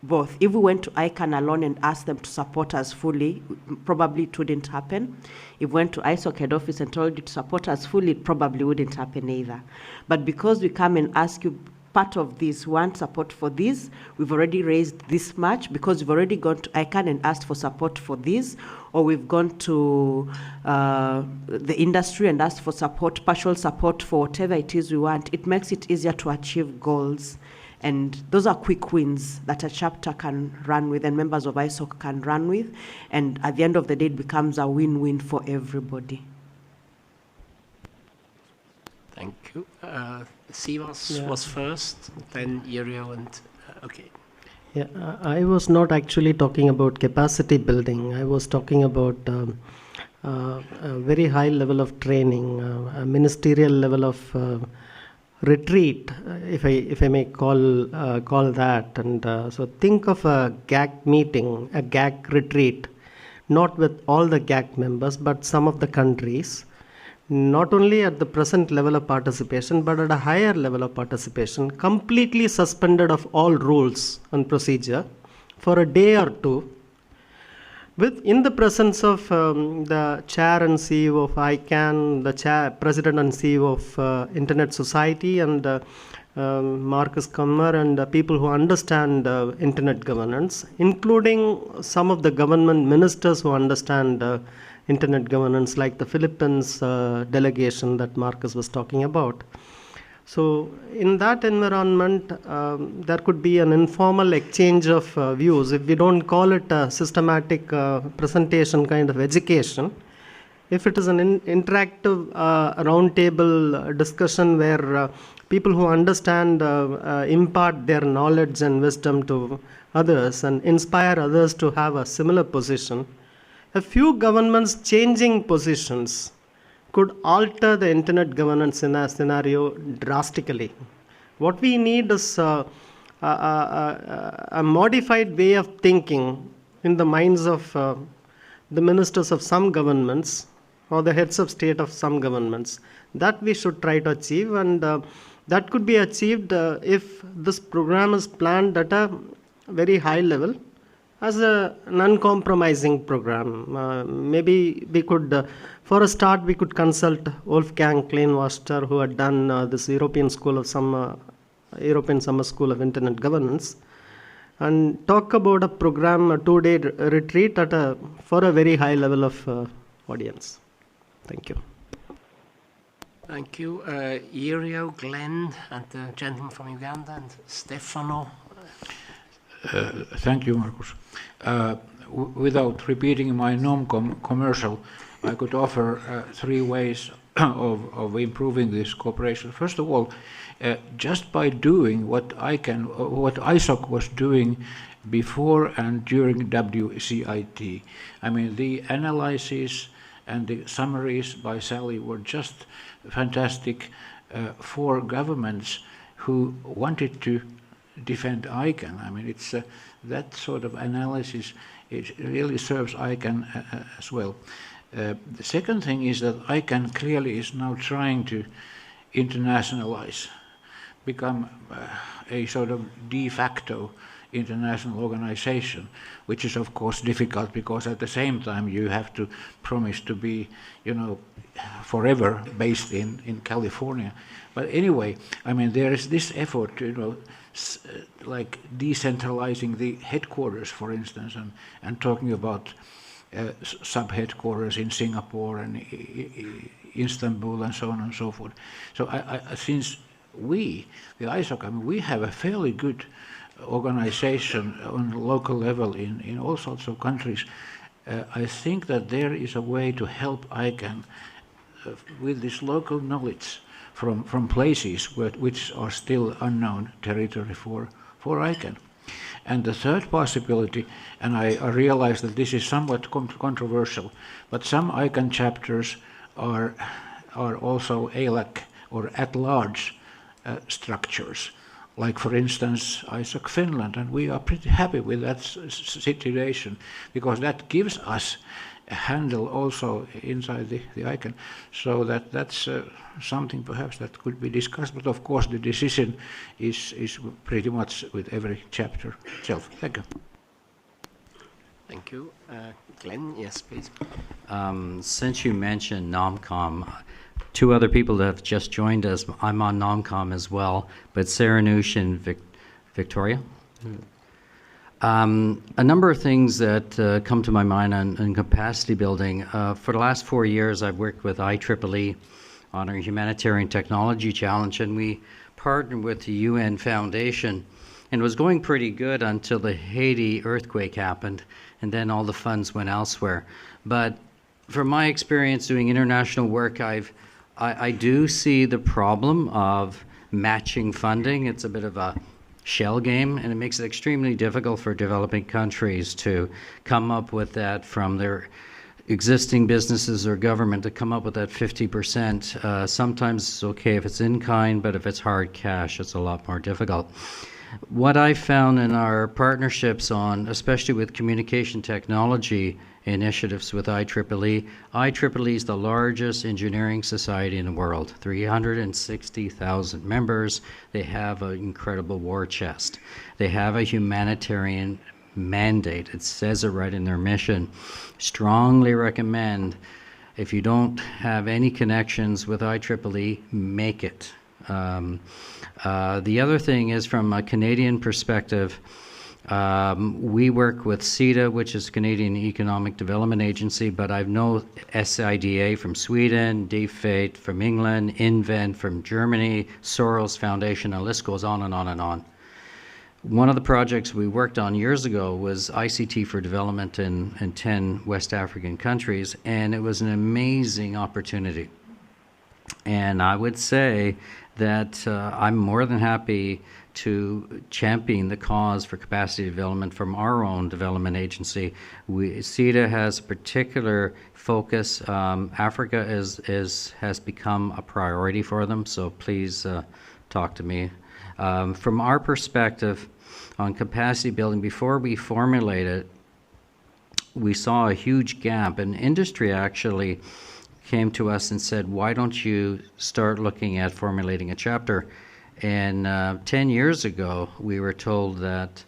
both. If we went to ICANN alone and asked them to support us fully, probably it wouldn't happen. If we went to ISOC head office and told you to support us fully, it probably wouldn't happen either. But because we come and ask you part of this, want support for this, we've already raised this much because we've already gone to ICANN and asked for support for this, or we've gone to the industry and asked for support, partial support for whatever it is we want. It makes it easier to achieve goals. And those are quick wins that a chapter can run with and members of ISOC can run with. And at the end of the day, it becomes a win-win for everybody. Thank you. Sivas was first, then Irio and okay. Yeah, I was not actually talking about capacity building. I was talking about a very high level of training, a ministerial level of retreat, if I may call that. And so think of a GAC meeting, a GAC retreat, not with all the GAC members, but some of the countries. Not only at the present level of participation, but at a higher level of participation, completely suspended of all rules and procedure for a day or two, in the presence of the chair and CEO of ICANN, the president and CEO of Internet Society, and Marcus Kammer, and people who understand Internet governance, including some of the government ministers who understand Internet governance, like the Philippines delegation that Marcus was talking about. So in that environment, there could be an informal exchange of views. If we don't call it a systematic presentation kind of education, if it is an interactive roundtable discussion where people who understand impart their knowledge and wisdom to others and inspire others to have a similar position, a few governments changing positions could alter the internet governance in a scenario drastically. What we need is a modified way of thinking in the minds of the ministers of some governments or the heads of state of some governments. That we should try to achieve, and that could be achieved if this program is planned at a very high level as a non-compromising program. Maybe we could, for a start, we could consult Wolfgang Kleinwaster, who had done this European Summer School of Internet Governance, and talk about a program, a 2-day retreat for a very high level of audience. Thank you. Thank you. Irio, Glenn, and the gentleman from Uganda, and Stefano. Thank you, Marcus. Without repeating my non-commercial, I could offer 3 ways of improving this cooperation. First of all, just by doing what ISOC was doing before and during WCIT. I mean, the analyses and the summaries by Sally were just fantastic for governments who wanted to defend ICANN. I mean, it's that sort of analysis, it really serves ICANN as well. The second thing is that ICANN clearly is now trying to internationalize, become a sort of de facto international organization, which is of course difficult because at the same time you have to promise to be, you know, forever based in California. But anyway, I mean, there is this effort to, you know, like decentralizing the headquarters, for instance, and talking about sub-headquarters in Singapore and Istanbul and so on and so forth. So since we, the ISOC, I mean, we have a fairly good organization on the local level in all sorts of countries, I think that there is a way to help ICANN with this local knowledge from places which are still unknown territory for ICANN. And the third possibility, and I realize that this is somewhat controversial, but some ICANN chapters are also ALAC or at-large structures. Like, for instance, ISOC Finland, and we are pretty happy with that situation because that gives us a handle also inside the ICANN. So that's something perhaps that could be discussed, but of course the decision is pretty much with every chapter itself. Thank you. Thank you. Glenn, yes, please. Since you mentioned NOMCOM, two other people that have just joined us, I'm on NOMCOM as well, but Saranush and Victoria. A number of things that come to my mind on capacity building. For the last 4 years, I've worked with IEEE on our humanitarian technology challenge, and we partnered with the UN Foundation, and it was going pretty good until the Haiti earthquake happened, and then all the funds went elsewhere. But from my experience doing international work, I do see the problem of matching funding. It's a bit of a shell game, and it makes it extremely difficult for developing countries to come up with that from their existing businesses or government to come up with that 50%. Sometimes it's okay if it's in kind, but if it's hard cash, it's a lot more difficult. What I found in our partnerships on, especially with communication technology initiatives with IEEE is the largest engineering society in the world, 360,000 members. They have an incredible war chest. They have a humanitarian mandate. It says it right in their mission. Strongly recommend, if you don't have any connections with IEEE, make it. The other thing is, from a Canadian perspective, we work with CETA, which is Canadian Economic Development Agency, but I know SIDA from Sweden, DFATE from England, Invent from Germany, Soros Foundation, and the list goes on and on and on. One of the projects we worked on years ago was ICT for development in 10 West African countries, and it was an amazing opportunity. And I would say that I'm more than happy to champion the cause for capacity development from our own development agency. CETA has a particular focus. Africa has become a priority for them, so please talk to me. From our perspective on capacity building, before we formulated, we saw a huge gap, and industry actually came to us and said, why don't you start looking at formulating a chapter? And 10 years ago, we were told that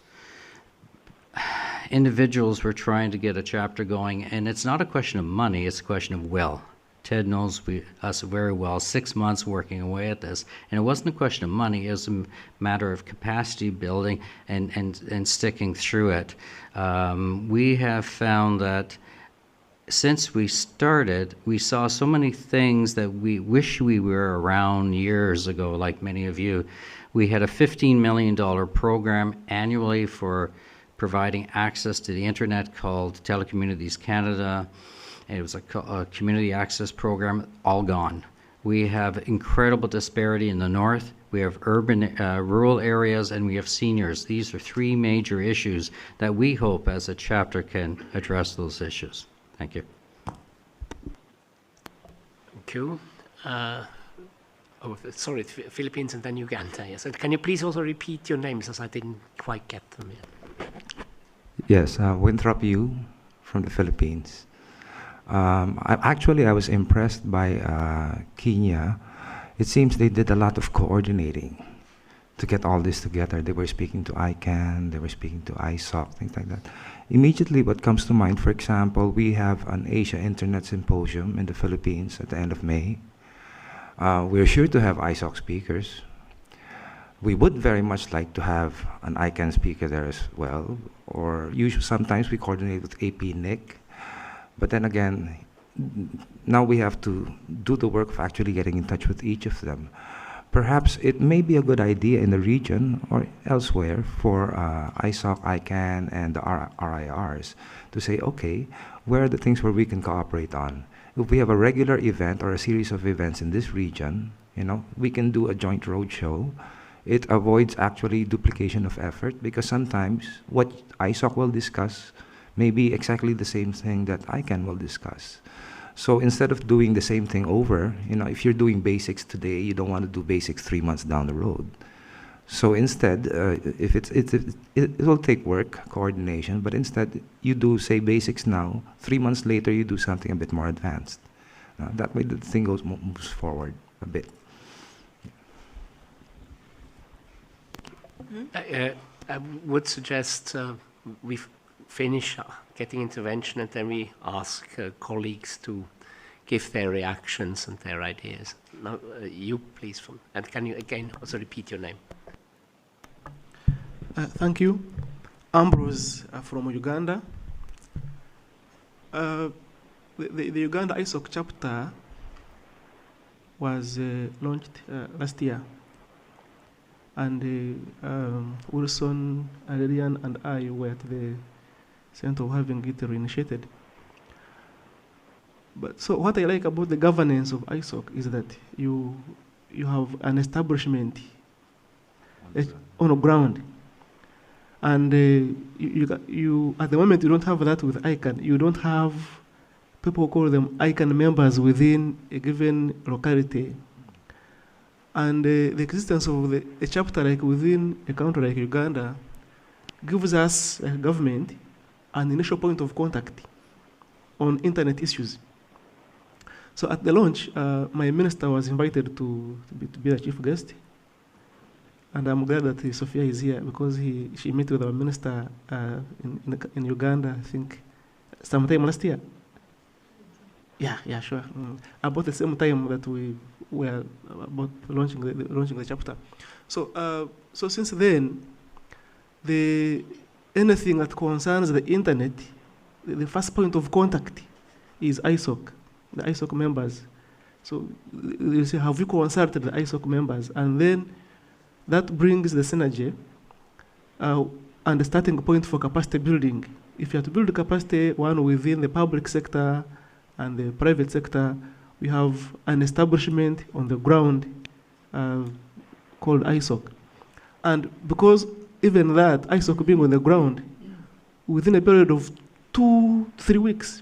individuals were trying to get a chapter going, and it's not a question of money, it's a question of will. Ted knows us very well, 6 months working away at this, and it wasn't a question of money, it was a matter of capacity building and sticking through it. We have found that since we started, we saw so many things that we wish we were around years ago, like many of you. We had a $15 million program annually for providing access to the internet called Telecommunities Canada. It was a community access program, all gone. We have incredible disparity in the north. We have urban, rural areas, and we have seniors. These are three major issues that we hope as a chapter can address those issues. Thank you. Thank you. Sorry, Philippines and then Uganda. Yes. And can you please also repeat your names, as I didn't quite get them yet? Yes, Winthrop Yu from the Philippines. I was impressed by Kenya. It seems they did a lot of coordinating to get all this together. They were speaking to ICANN, they were speaking to ISOC, things like that. Immediately what comes to mind, for example, we have an Asia Internet Symposium in the Philippines at the end of May. We're sure to have ISOC speakers. We would very much like to have an ICANN speaker there as well, or usually sometimes we coordinate with AP-NIC. But then again, now we have to do the work of actually getting in touch with each of them. Perhaps it may be a good idea in the region or elsewhere for ISOC, ICANN, and the RIRs to say, okay, where are the things where we can cooperate on? If we have a regular event or a series of events in this region, we can do a joint roadshow. It avoids actually duplication of effort, because sometimes what ISOC will discuss may be exactly the same thing that ICANN will discuss. So instead of doing the same thing over, if you're doing basics today, you don't want to do basics 3 months down the road. So instead, it will take work, coordination, but instead you do, say, basics now, 3 months later you do something a bit more advanced. That way the thing moves forward a bit. I would suggest we finish getting intervention and then we ask colleagues to give their reactions and their ideas. Now, you please, and can you again also repeat your name? Thank you. Ambrose from Uganda. The Uganda ISOC chapter was launched last year. And Wilson, Adrian, and I were at the center of having it reinitiated. But so what I like about the governance of ISOC is that you have an establishment on the ground. And you at the moment you don't have that with ICANN. You don't have people call them ICANN members within a given locality. And the existence of a chapter like within a country like Uganda gives us, a government, an initial point of contact on internet issues. So at the launch, my minister was invited to be the chief guest. And I'm glad that Sophia is here because she met with our minister in Uganda, I think, sometime last year. Yeah, sure. About the same time that we were about launching the chapter. So since then, anything that concerns the internet, the first point of contact is ISOC, the ISOC members. So you say, have you consulted the ISOC members? And then that brings the synergy and the starting point for capacity building. If you have to build capacity, one within the public sector and the private sector, we have an establishment on the ground called ISOC. And because even that, ISOC being on the ground, within a period of 2-3 weeks,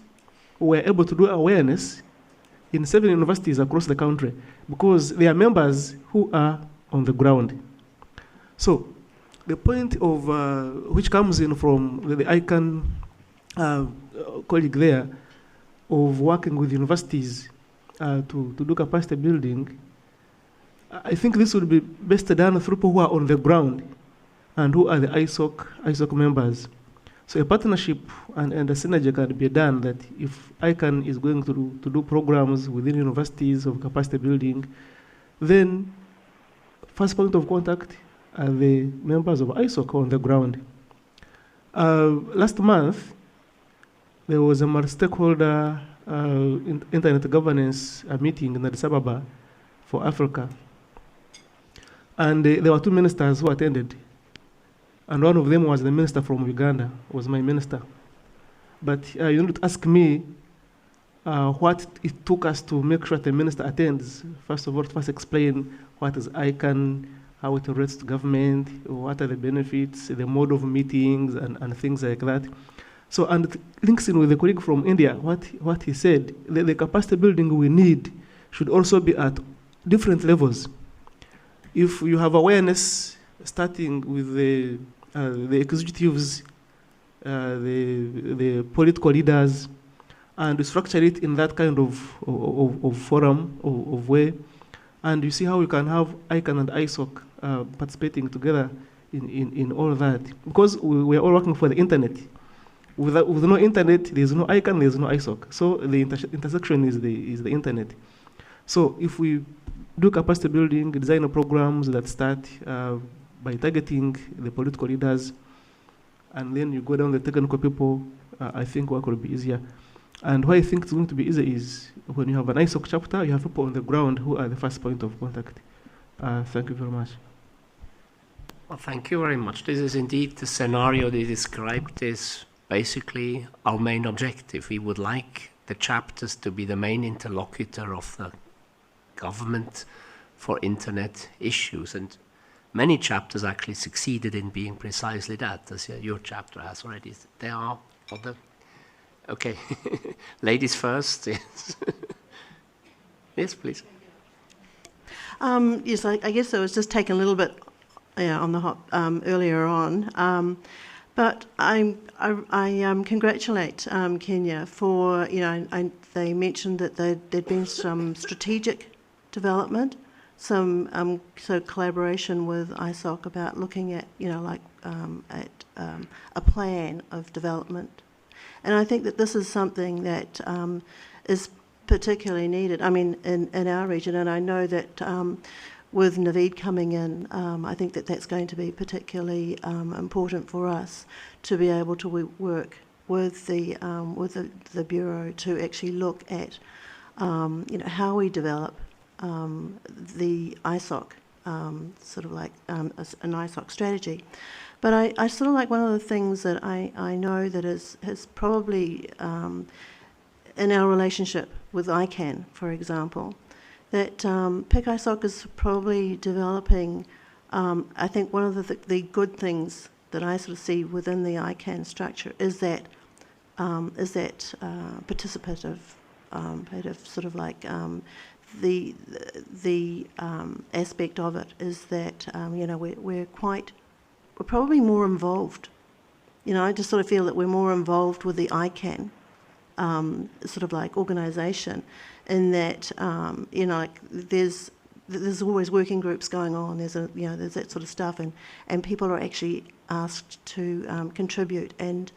we were able to do awareness in 7 universities across the country because they are members who are on the ground. So the point of which comes in from the ICANN colleague there of working with universities to do capacity building, I think this would be best done through people who are on the ground and who are the ISOC members. So a partnership and a synergy can be done that if ICANN is going to do programs within universities of capacity building, then first point of contact are the members of ISOC on the ground. Last month, there was a multi-stakeholder internet governance meeting in Addis Ababa for Africa. And there were 2 ministers who attended. And one of them was the minister from Uganda, was my minister. But you need to ask me what it took us to make sure the minister attends. First of all, first explain what is ICANN, how it relates to government, what are the benefits, the mode of meetings, and things like that. So, and it links in with the colleague from India, what he said, the capacity building we need should also be at different levels. If you have awareness, starting with the executives, the political leaders, and you structure it in that kind of forum, of way, and you see how you can have ICANN and ISOC participating together in all that. Because we are all working for the internet. With no internet, there's no ICANN, there's no ISOC. So the intersection is the internet. So if we do capacity building, design programs that start by targeting the political leaders, and then you go down the technical people, I think work will be easier. And why I think it's going to be easier is when you have an ISOC chapter, you have people on the ground who are the first point of contact. Thank you very much. Well, thank you very much. This is indeed the scenario they described is basically our main objective. We would like the chapters to be the main interlocutor of the government for internet issues. And many chapters actually succeeded in being precisely that, as your chapter has already. There are other... Okay. Ladies first, yes. Yes, please. Yes, I guess I was just taken a little bit on the hop earlier on. But I congratulate Kenya for, they mentioned that there'd been some strategic development, some collaboration with ISOC about looking at, at a plan of development. And I think that this is something that is particularly needed, in our region, and I know that with Naveed coming in, I think that that's going to be particularly important for us to be able to work with the Bureau to actually look at how we develop the ISOC, sort of like an ISOC strategy. But I sort of like one of the things that I know that has probably in our relationship with ICANN, for example, that PIC-ISOC is probably developing, I think one of the good things that I sort of see within the ICANN structure is that participative, sort of like the aspect of it is that we're probably more involved. I just sort of feel that we're more involved with the ICANN sort of like organisation, in that like there's always working groups going on. There's that sort of stuff, and people are actually asked to contribute. And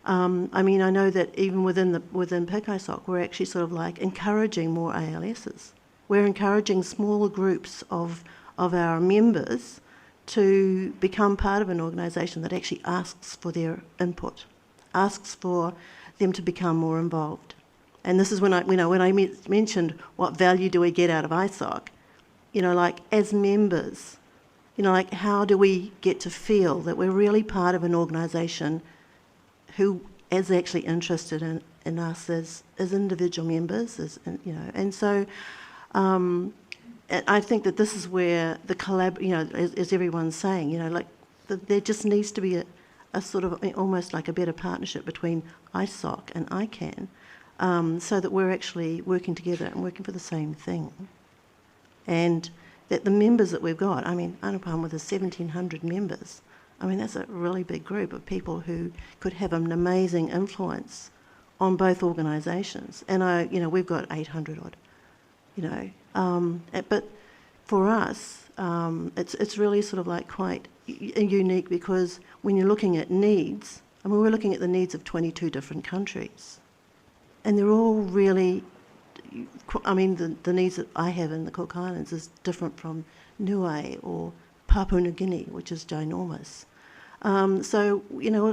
I know that even within PIC-ISOC, we're actually sort of like encouraging more ALSs. We're encouraging smaller groups of our members to become part of an organisation that actually asks for their input, asks for them to become more involved. And this is when I mentioned what value do we get out of ISOC, like as members, like how do we get to feel that we're really part of an organisation who is actually interested in us as individual members, and so I think that this is where the as everyone's saying, like there just needs to be a sort of almost like a better partnership between ISOC and ICANN, so that we're actually working together and working for the same thing. And that the members that we've got, Anupam with his 1,700 members, that's a really big group of people who could have an amazing influence on both organisations. And we've got 800 odd, but for us, it's really sort of like quite unique, because when you're looking at needs, we're looking at the needs of 22 different countries, and they're all really, the needs that I have in the Cook Islands is different from Niue or Papua New Guinea, which is ginormous. So,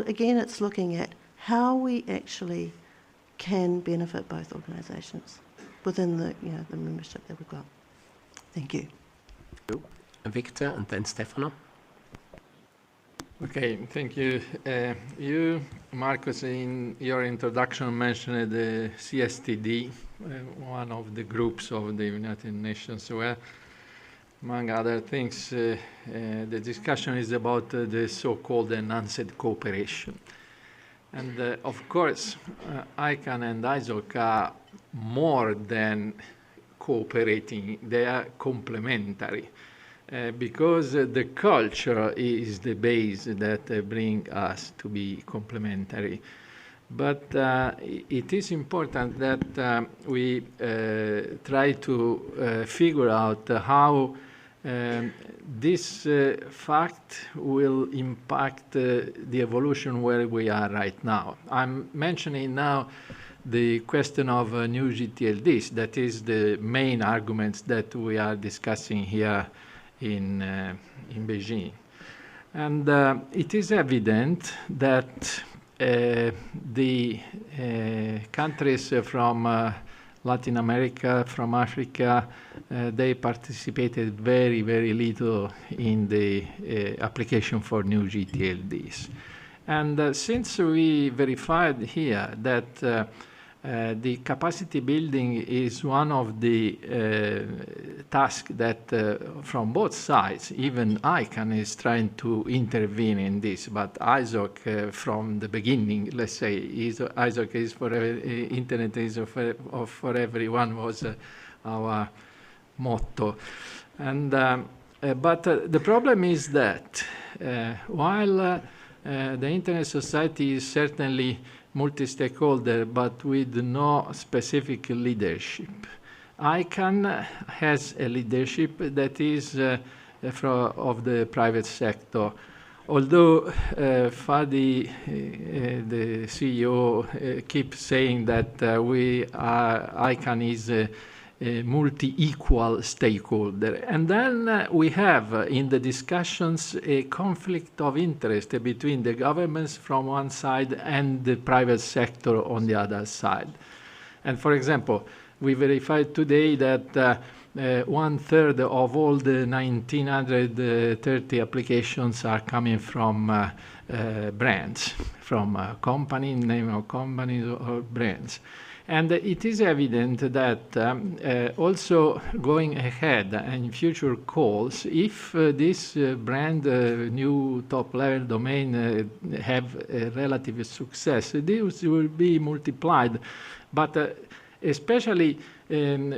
again, it's looking at how we actually can benefit both organisations within the membership that we've got. Thank you. Victor and then Stefano. Okay, thank you. You, Marcus, in your introduction mentioned the CSTD, one of the groups of the United Nations, where, among other things, the discussion is about the so-called enhanced cooperation. And of course, ICANN and ISOC are more than cooperating, they are complementary. Because the culture is the base that bring us to be complementary. But it is important that we try to figure out how this fact will impact the evolution where we are right now. I'm mentioning now the question of new GTLDs. That is the main arguments that we are discussing here in Beijing. And it is evident that the countries from Latin America, from Africa, they participated very, very little in the application for new GTLDs. And since we verified here that the capacity building is one of the tasks that from both sides, even ICANN is trying to intervene in this, but ISOC from the beginning, let's say, ISOC is for internet is for everyone was our motto. And but the problem is that while the Internet Society is certainly multi-stakeholder, but with no specific leadership. ICANN has a leadership that is of the private sector. Although Fadi, the CEO, keeps saying that ICANN is a multi-equal stakeholder. And then we have in the discussions a conflict of interest between the governments from one side and the private sector on the other side. And for example, we verified today that 1/3 of all the 1,930 applications are coming from brands, from company, name of companies or brands. And it is evident that also going ahead in future calls, if this brand new top-level domain have a relative success, this will be multiplied. But especially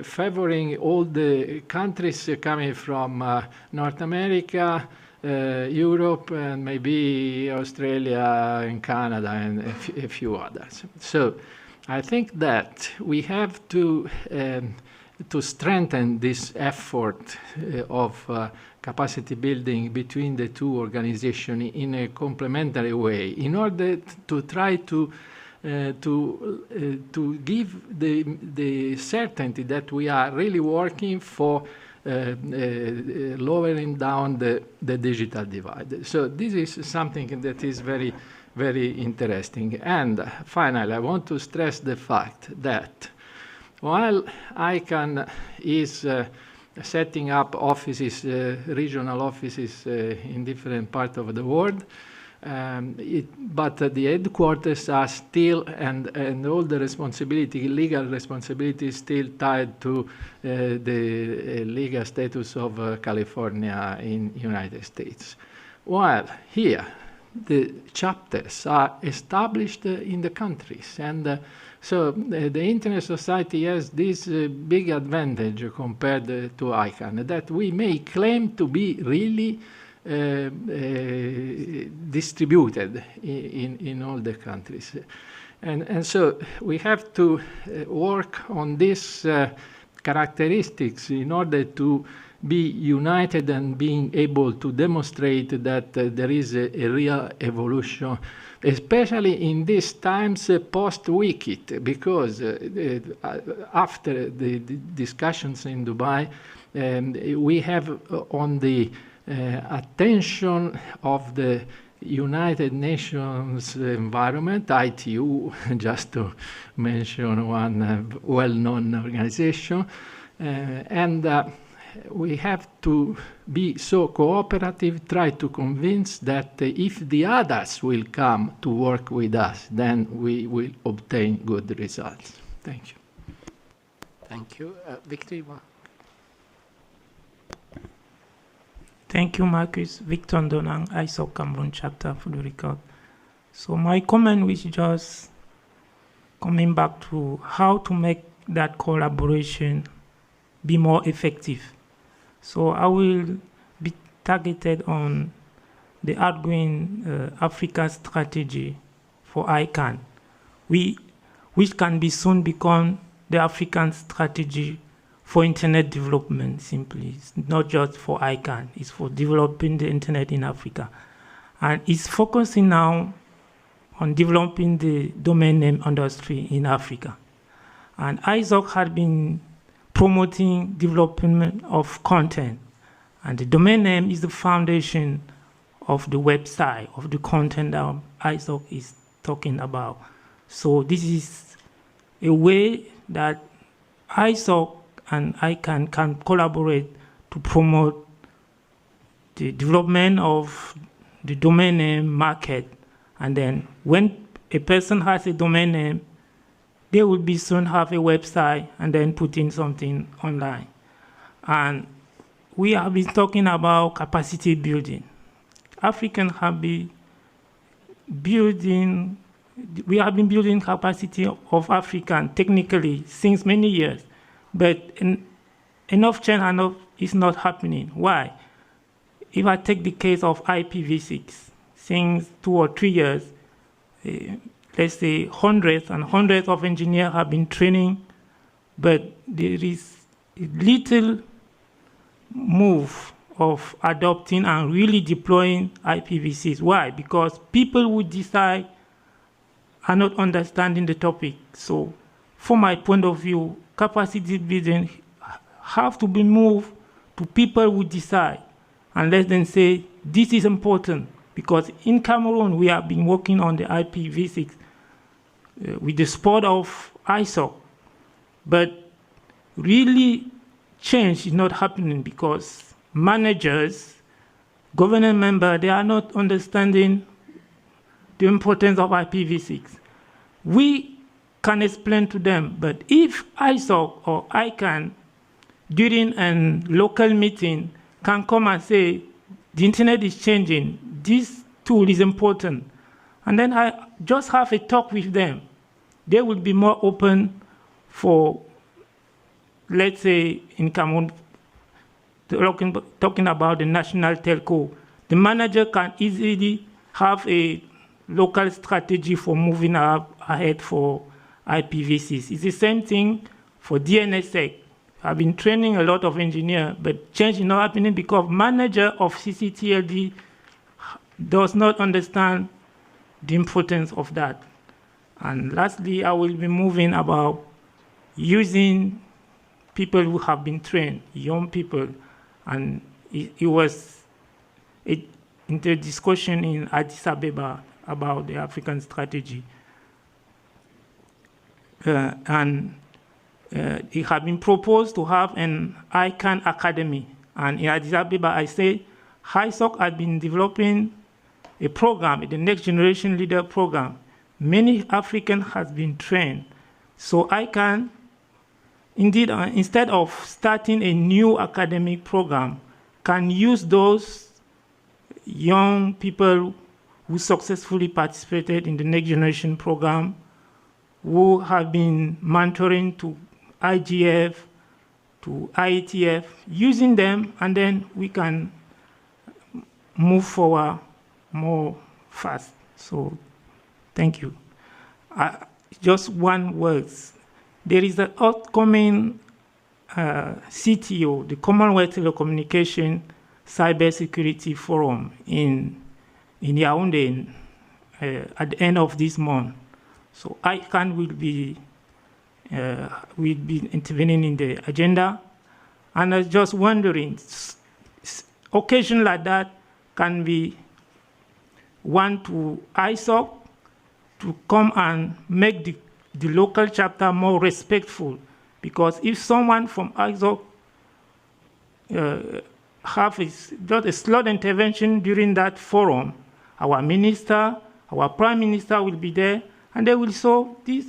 favoring all the countries coming from North America, Europe, and maybe Australia and Canada and a few others. So I think that we have to strengthen this effort of capacity building between the two organizations in a complementary way in order to try to give the certainty that we are really working for lowering down the digital divide. So this is something that is very, very interesting. And finally, I want to stress the fact that while ICANN is setting up offices, regional offices in different parts of the world, but the headquarters are still, and all the responsibility, legal responsibility is still tied to the legal status of California in United States. While here, the chapters are established in the countries. And so the Internet Society has this big advantage compared to ICANN, that we may claim to be really distributed in all the countries. And so we have to work on these characteristics in order to be united and being able to demonstrate that there is a real evolution, especially in these times post-WCIT, because after the discussions in Dubai, we have on the attention of the United Nations Environment, ITU, just to mention one well-known organization, and we have to be so cooperative, try to convince that if the others will come to work with us, then we will obtain good results. Thank you. Thank you. Victor? Thank you, Marcus. Victor Ndonang, ISOC Cameroon chapter for the record. So my comment was just coming back to how to make that collaboration be more effective. So I will be targeted on the outgoing Africa strategy for ICANN, which can be soon become the African strategy for internet development simply. It's not just for ICANN, it's for developing the internet in Africa. And it's focusing now on developing the domain name industry in Africa. And ISOC had been promoting development of content. And the domain name is the foundation of the website, of the content that ISOC is talking about. So this is a way that ISOC and ICANN can collaborate to promote the development of the domain name market. And then when a person has a domain name, they will be soon have a website and then put in something online. And we have been talking about capacity building. Africans have been building, we have been building capacity of African technically since many years, but enough change is not happening. Why? If I take the case of IPv6, since 2 or 3 years, let's say hundreds and hundreds of engineers have been training, but there is little move of adopting and really deploying IPv6. Why? Because people who decide are not understanding the topic. So from my point of view, capacity building have to be moved to people who decide and let them say, this is important. Because in Cameroon, we have been working on the IPv6 with the support of ISOC. But really, change is not happening because managers, government members, they are not understanding the importance of IPv6. We can explain to them, but if ISOC or ICANN, during a local meeting, can come and say, the internet is changing, this tool is important, and then I just have a talk with them, they will be more open for, let's say, in Cameroon, talking about the national telco. The manager can easily have a local strategy for moving ahead for IPv6. It's the same thing for DNSSEC. I've been training a lot of engineers, but change is not happening because manager of CCTLD does not understand the importance of that. And lastly, I will be moving about using people who have been trained, young people, and it was in the discussion in Addis Ababa about the African strategy. It had been proposed to have an ICANN Academy. And in Addis Ababa, I say, ISOC had been developing a program, the Next Generation Leader Program. Many Africans have been trained. So ICANN, indeed, instead of starting a new academic program, can use those young people who successfully participated in the Next Generation Program, who have been mentoring to IGF, to Ietf, using them, and then we can move forward more fast. So, thank you. Just one word. There is an upcoming CTO, the Commonwealth Telecommunication Cybersecurity Forum in Yaoundé at the end of this month. So ICANN will be intervening in the agenda. And I was just wondering, occasion like that can be one to ISOC to come and make the local chapter more respectful. Because if someone from ISOC have just a slot intervention during that forum. Our minister, our prime minister will be there, and they will say, this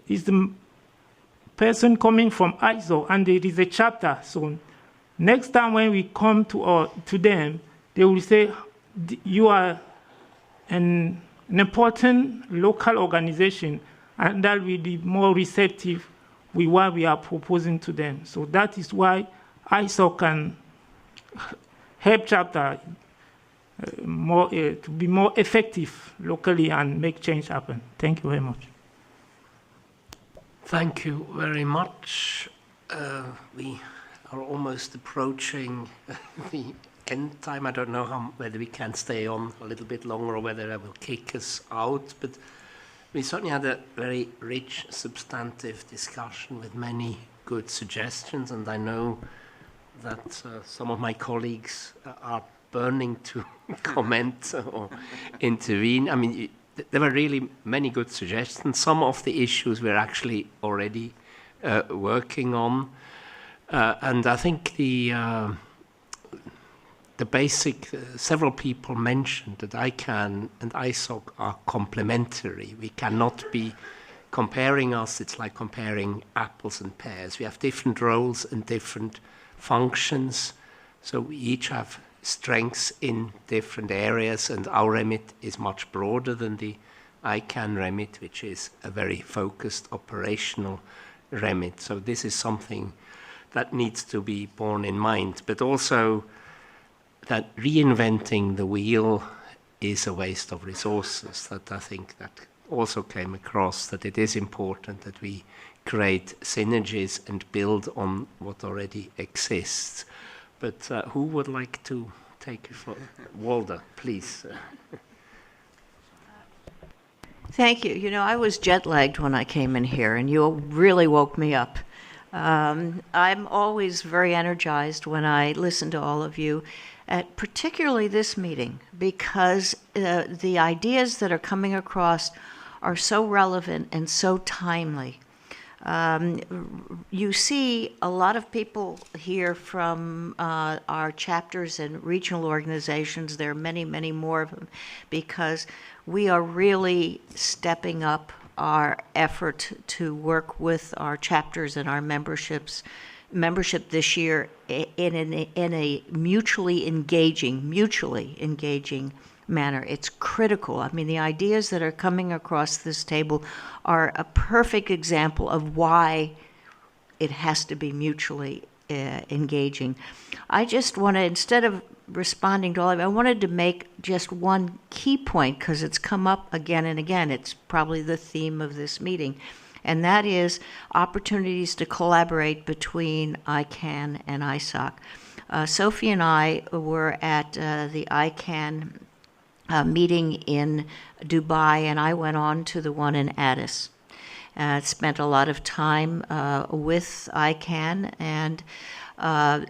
is the person coming from ISO, and there is a chapter. So next time when we come to them, they will say, you are an important local organization, and that will be more receptive with what we are proposing to them. So that is why ISO can help chapter to be more effective locally and make change happen. Thank you very much. Thank you very much. We are almost approaching the end time. I don't know whether we can stay on a little bit longer or whether I will kick us out, but we certainly had a very rich, substantive discussion with many good suggestions, and I know that some of my colleagues are burning to comment or intervene. I mean, there were really many good suggestions. Some of the issues we're actually already working on, and I think the basic, several people mentioned that ICANN and ISOC are complementary. We cannot be comparing us. It's like comparing apples and pears. We have different roles and different functions, so we each have strengths in different areas, and our remit is much broader than the ICANN remit, which is a very focused operational remit. So this is something that needs to be borne in mind, but also that reinventing the wheel is a waste of resources. That I think that also came across, that it is important that we create synergies and build on what already exists. But who would like to take it for? Walter, please. Thank you. You know, I was jet-lagged when I came in here, and you really woke me up. I'm always very energized when I listen to all of you, at particularly this meeting, because the ideas that are coming across are so relevant and so timely. You see a lot of people here from our chapters and regional organizations. There are many, many more of them, because we are really stepping up our effort to work with our chapters and our membership this year in a mutually engaging manner. It's critical. I mean, the ideas that are coming across this table are a perfect example of why it has to be mutually engaging. I just want to, instead of responding to all of it, I wanted to make just one key point, because it's come up again and again. It's probably the theme of this meeting, and that is opportunities to collaborate between ICANN and ISOC. Sophie and I were at the ICANN meeting in Dubai, and I went on to the one in Addis. Spent a lot of time with ICANN, and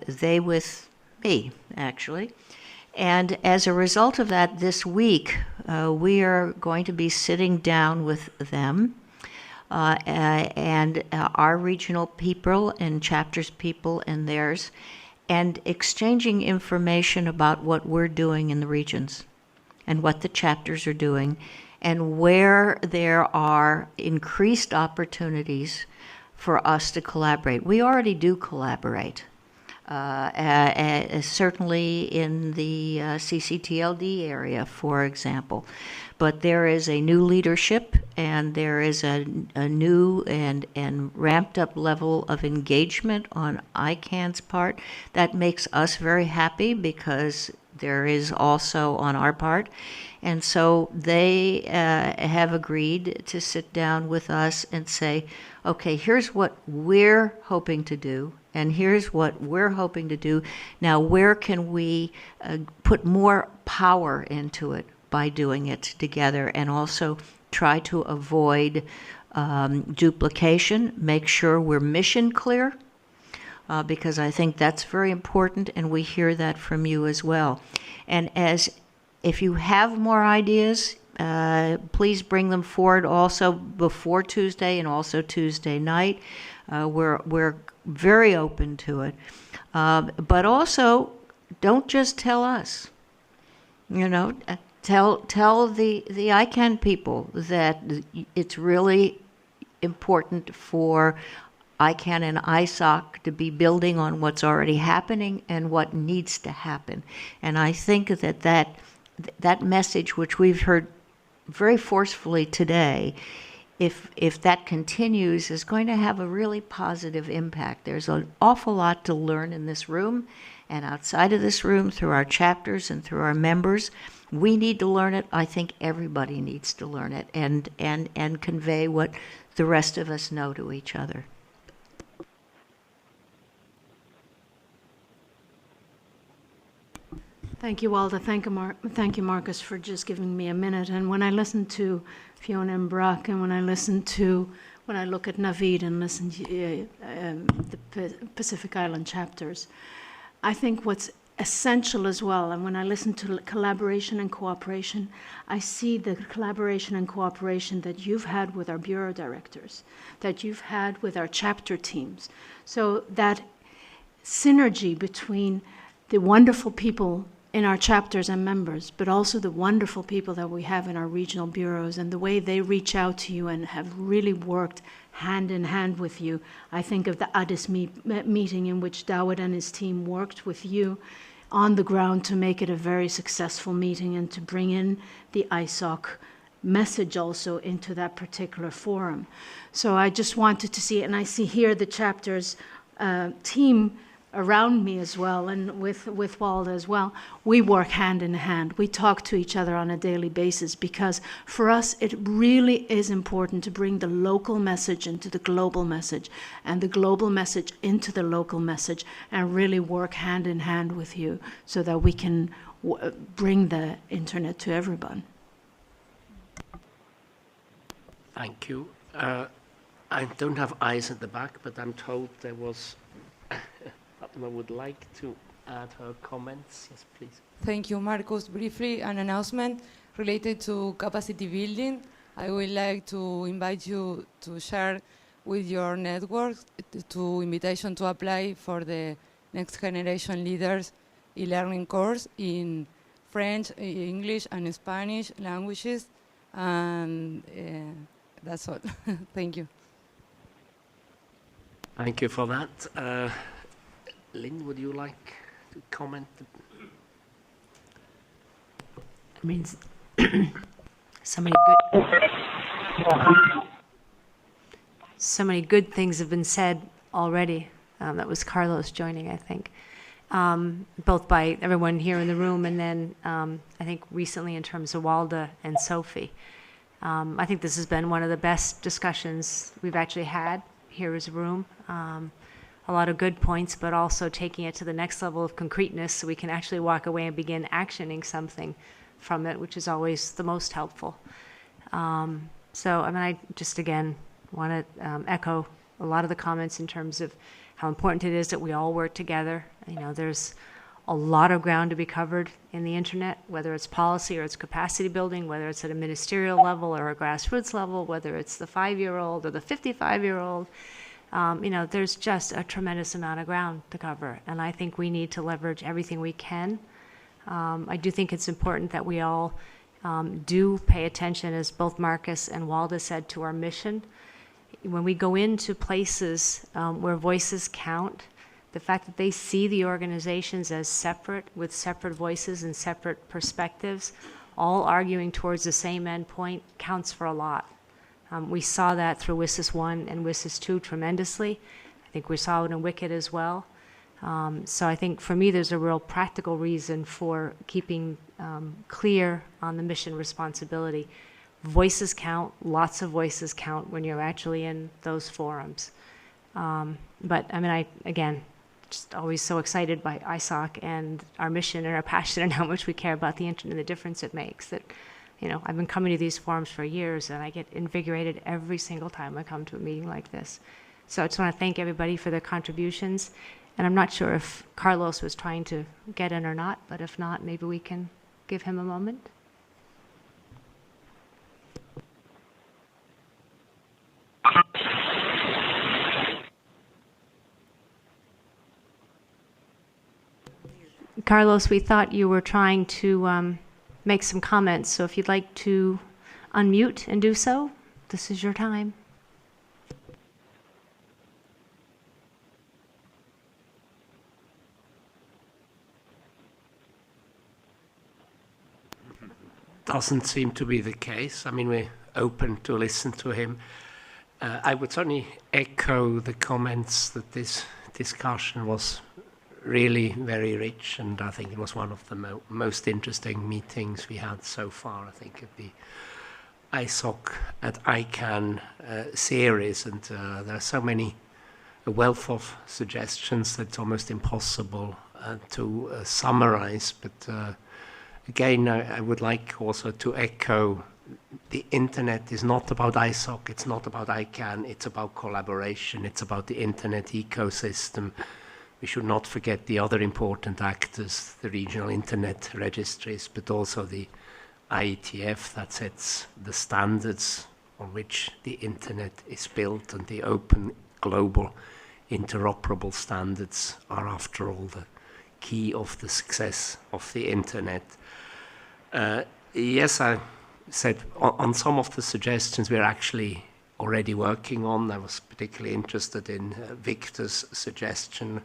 they with me, actually. And as a result of that, this week, we are going to be sitting down with them and our regional people and chapters people and theirs, and exchanging information about what we're doing in the regions and what the chapters are doing, and where there are increased opportunities for us to collaborate. We already do collaborate, certainly in the CCTLD area, for example. But there is a new leadership, and there is a new and ramped up level of engagement on ICANN's part that makes us very happy, because there is also on our part. And so they have agreed to sit down with us and say, okay, here's what we're hoping to do, and here's what we're hoping to do. Now, where can we put more power into it by doing it together, and also try to avoid duplication, make sure we're mission clear, because I think that's very important, and we hear that from you as well. And if you have more ideas, please bring them forward also before Tuesday and also Tuesday night. We're very open to it. But also, don't just tell us. You know, tell the ICANN people that it's really important for ICANN and ISOC to be building on what's already happening and what needs to happen. And I think that message, which we've heard very forcefully today, if that continues, is going to have a really positive impact. There's an awful lot to learn in this room and outside of this room through our chapters and through our members. We need to learn it. I think everybody needs to learn it and convey what the rest of us know to each other. Thank you, Walda. Thank you, Marcus, for just giving me a minute. And when I listen to Fiona and Brock, and when I look at Naveed and listen to the Pacific Island chapters, I think what's essential as well, and when I listen to collaboration and cooperation, I see the collaboration and cooperation that you've had with our bureau directors, that you've had with our chapter teams. So that synergy between the wonderful people in our chapters and members, but also the wonderful people that we have in our regional bureaus and the way they reach out to you and have really worked hand in hand with you. I think of the Addis meeting in which Dawud and his team worked with you on the ground to make it a very successful meeting and to bring in the ISOC message also into that particular forum. So I just wanted to see, and I see here the chapters team around me as well, and with Walda as well. We work hand in hand. We talk to each other on a daily basis because for us it really is important to bring the local message into the global message and the global message into the local message and really work hand in hand with you so that we can bring the internet to everyone. Thank you. I don't have eyes at the back, but I'm told there was Fatma would like to add her comments. Yes, please. Thank you, Marcos. Briefly, an announcement related to capacity building. I would like to invite you to share with your network to invitation to apply for the Next Generation Leaders e-learning course in French, English, and Spanish languages. And that's all. Thank you. Thank you for that. Lynn, would you like to comment? I mean, so many good things have been said already. That was Carlos joining, I think, both by everyone here in the room and then I think recently in terms of Walda and Sophie. I think this has been one of the best discussions we've actually had here as a room. A lot of good points, but also taking it to the next level of concreteness so we can actually walk away and begin actioning something from it, which is always the most helpful. So, I mean, I just, again, want to echo a lot of the comments in terms of how important it is that we all work together. You know, there's a lot of ground to be covered in the internet, whether it's policy or it's capacity building, whether it's at a ministerial level or a grassroots level, whether it's the 5-year-old or the 55-year-old. You know, there's just a tremendous amount of ground to cover, and I think we need to leverage everything we can. I do think it's important that we all do pay attention, as both Marcus and Walda said, to our mission. When we go into places where voices count, the fact that they see the organizations as separate, with separate voices and separate perspectives, all arguing towards the same endpoint, counts for a lot. We saw that through WSIS 1 and WSIS 2 tremendously. I think we saw it in WICIT as well. So I think for me there's a real practical reason for keeping clear on the mission responsibility. Voices count, lots of voices count when you're actually in those forums. But I mean, again, just always so excited by ISOC and our mission and our passion and how much we care about the internet and the difference it makes. That, you know, I've been coming to these forums for years and I get invigorated every single time I come to a meeting like this. So I just want to thank everybody for their contributions. And I'm not sure if Carlos was trying to get in or not, but if not, maybe we can give him a moment. Carlos, we thought you were trying to make some comments, so if you'd like to unmute and do so, this is your time. Doesn't seem to be the case. I mean, we're open to listen to him. I would certainly echo the comments that this discussion was really very rich, and I think it was one of the most interesting meetings we had so far, I think, at the ISOC at ICANN series, and there are so many, a wealth of suggestions that it's almost impossible to summarize, but again, I would like also to echo the internet is not about ISOC, it's not about ICANN, it's about collaboration, it's about the internet ecosystem. We should not forget the other important actors, the regional internet registries, but also the Ietf that sets the standards on which the internet is built, and the open global interoperable standards are, after all, the key of the success of the internet. Yes, I said on some of the suggestions we're actually already working on. I was particularly interested in Victor's suggestion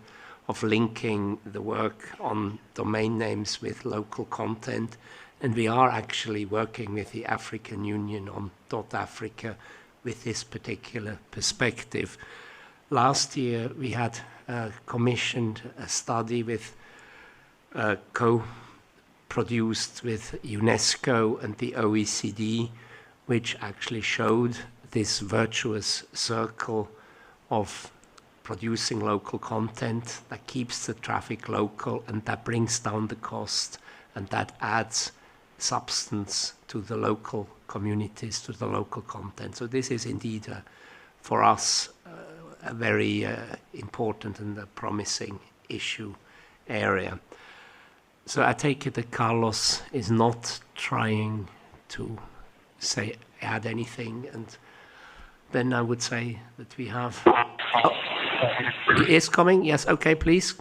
of linking the work on domain names with local content, and we are actually working with the African Union on .Africa with this particular perspective. Last year we had commissioned a study with co-produced with UNESCO and the OECD, which actually showed this virtuous circle of producing local content that keeps the traffic local and that brings down the cost and that adds substance to the local communities, to the local content. So this is indeed, for us, a very important and a promising issue area. So I take it that Carlos is not trying to add anything, and then I would say that we have... Oh, he is coming? Yes, okay, please.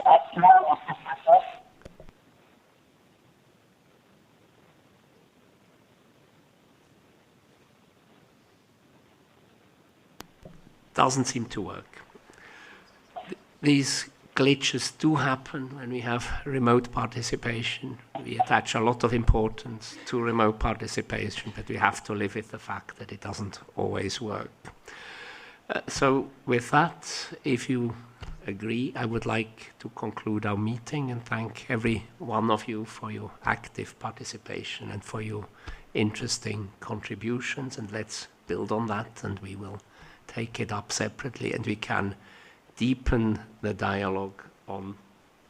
Doesn't seem to work. These glitches do happen when we have remote participation. We attach a lot of importance to remote participation, but we have to live with the fact that it doesn't always work. So with that, if you agree, I would like to conclude our meeting and thank every one of you for your active participation and for your interesting contributions, and let's build on that, and we will take it up separately, and we can deepen the dialogue on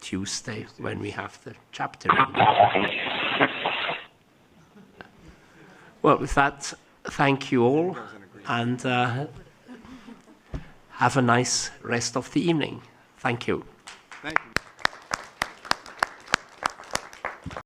Tuesday when we have the chapter. Well, with that, thank you all, and have a nice rest of the evening. Thank you. Thank you.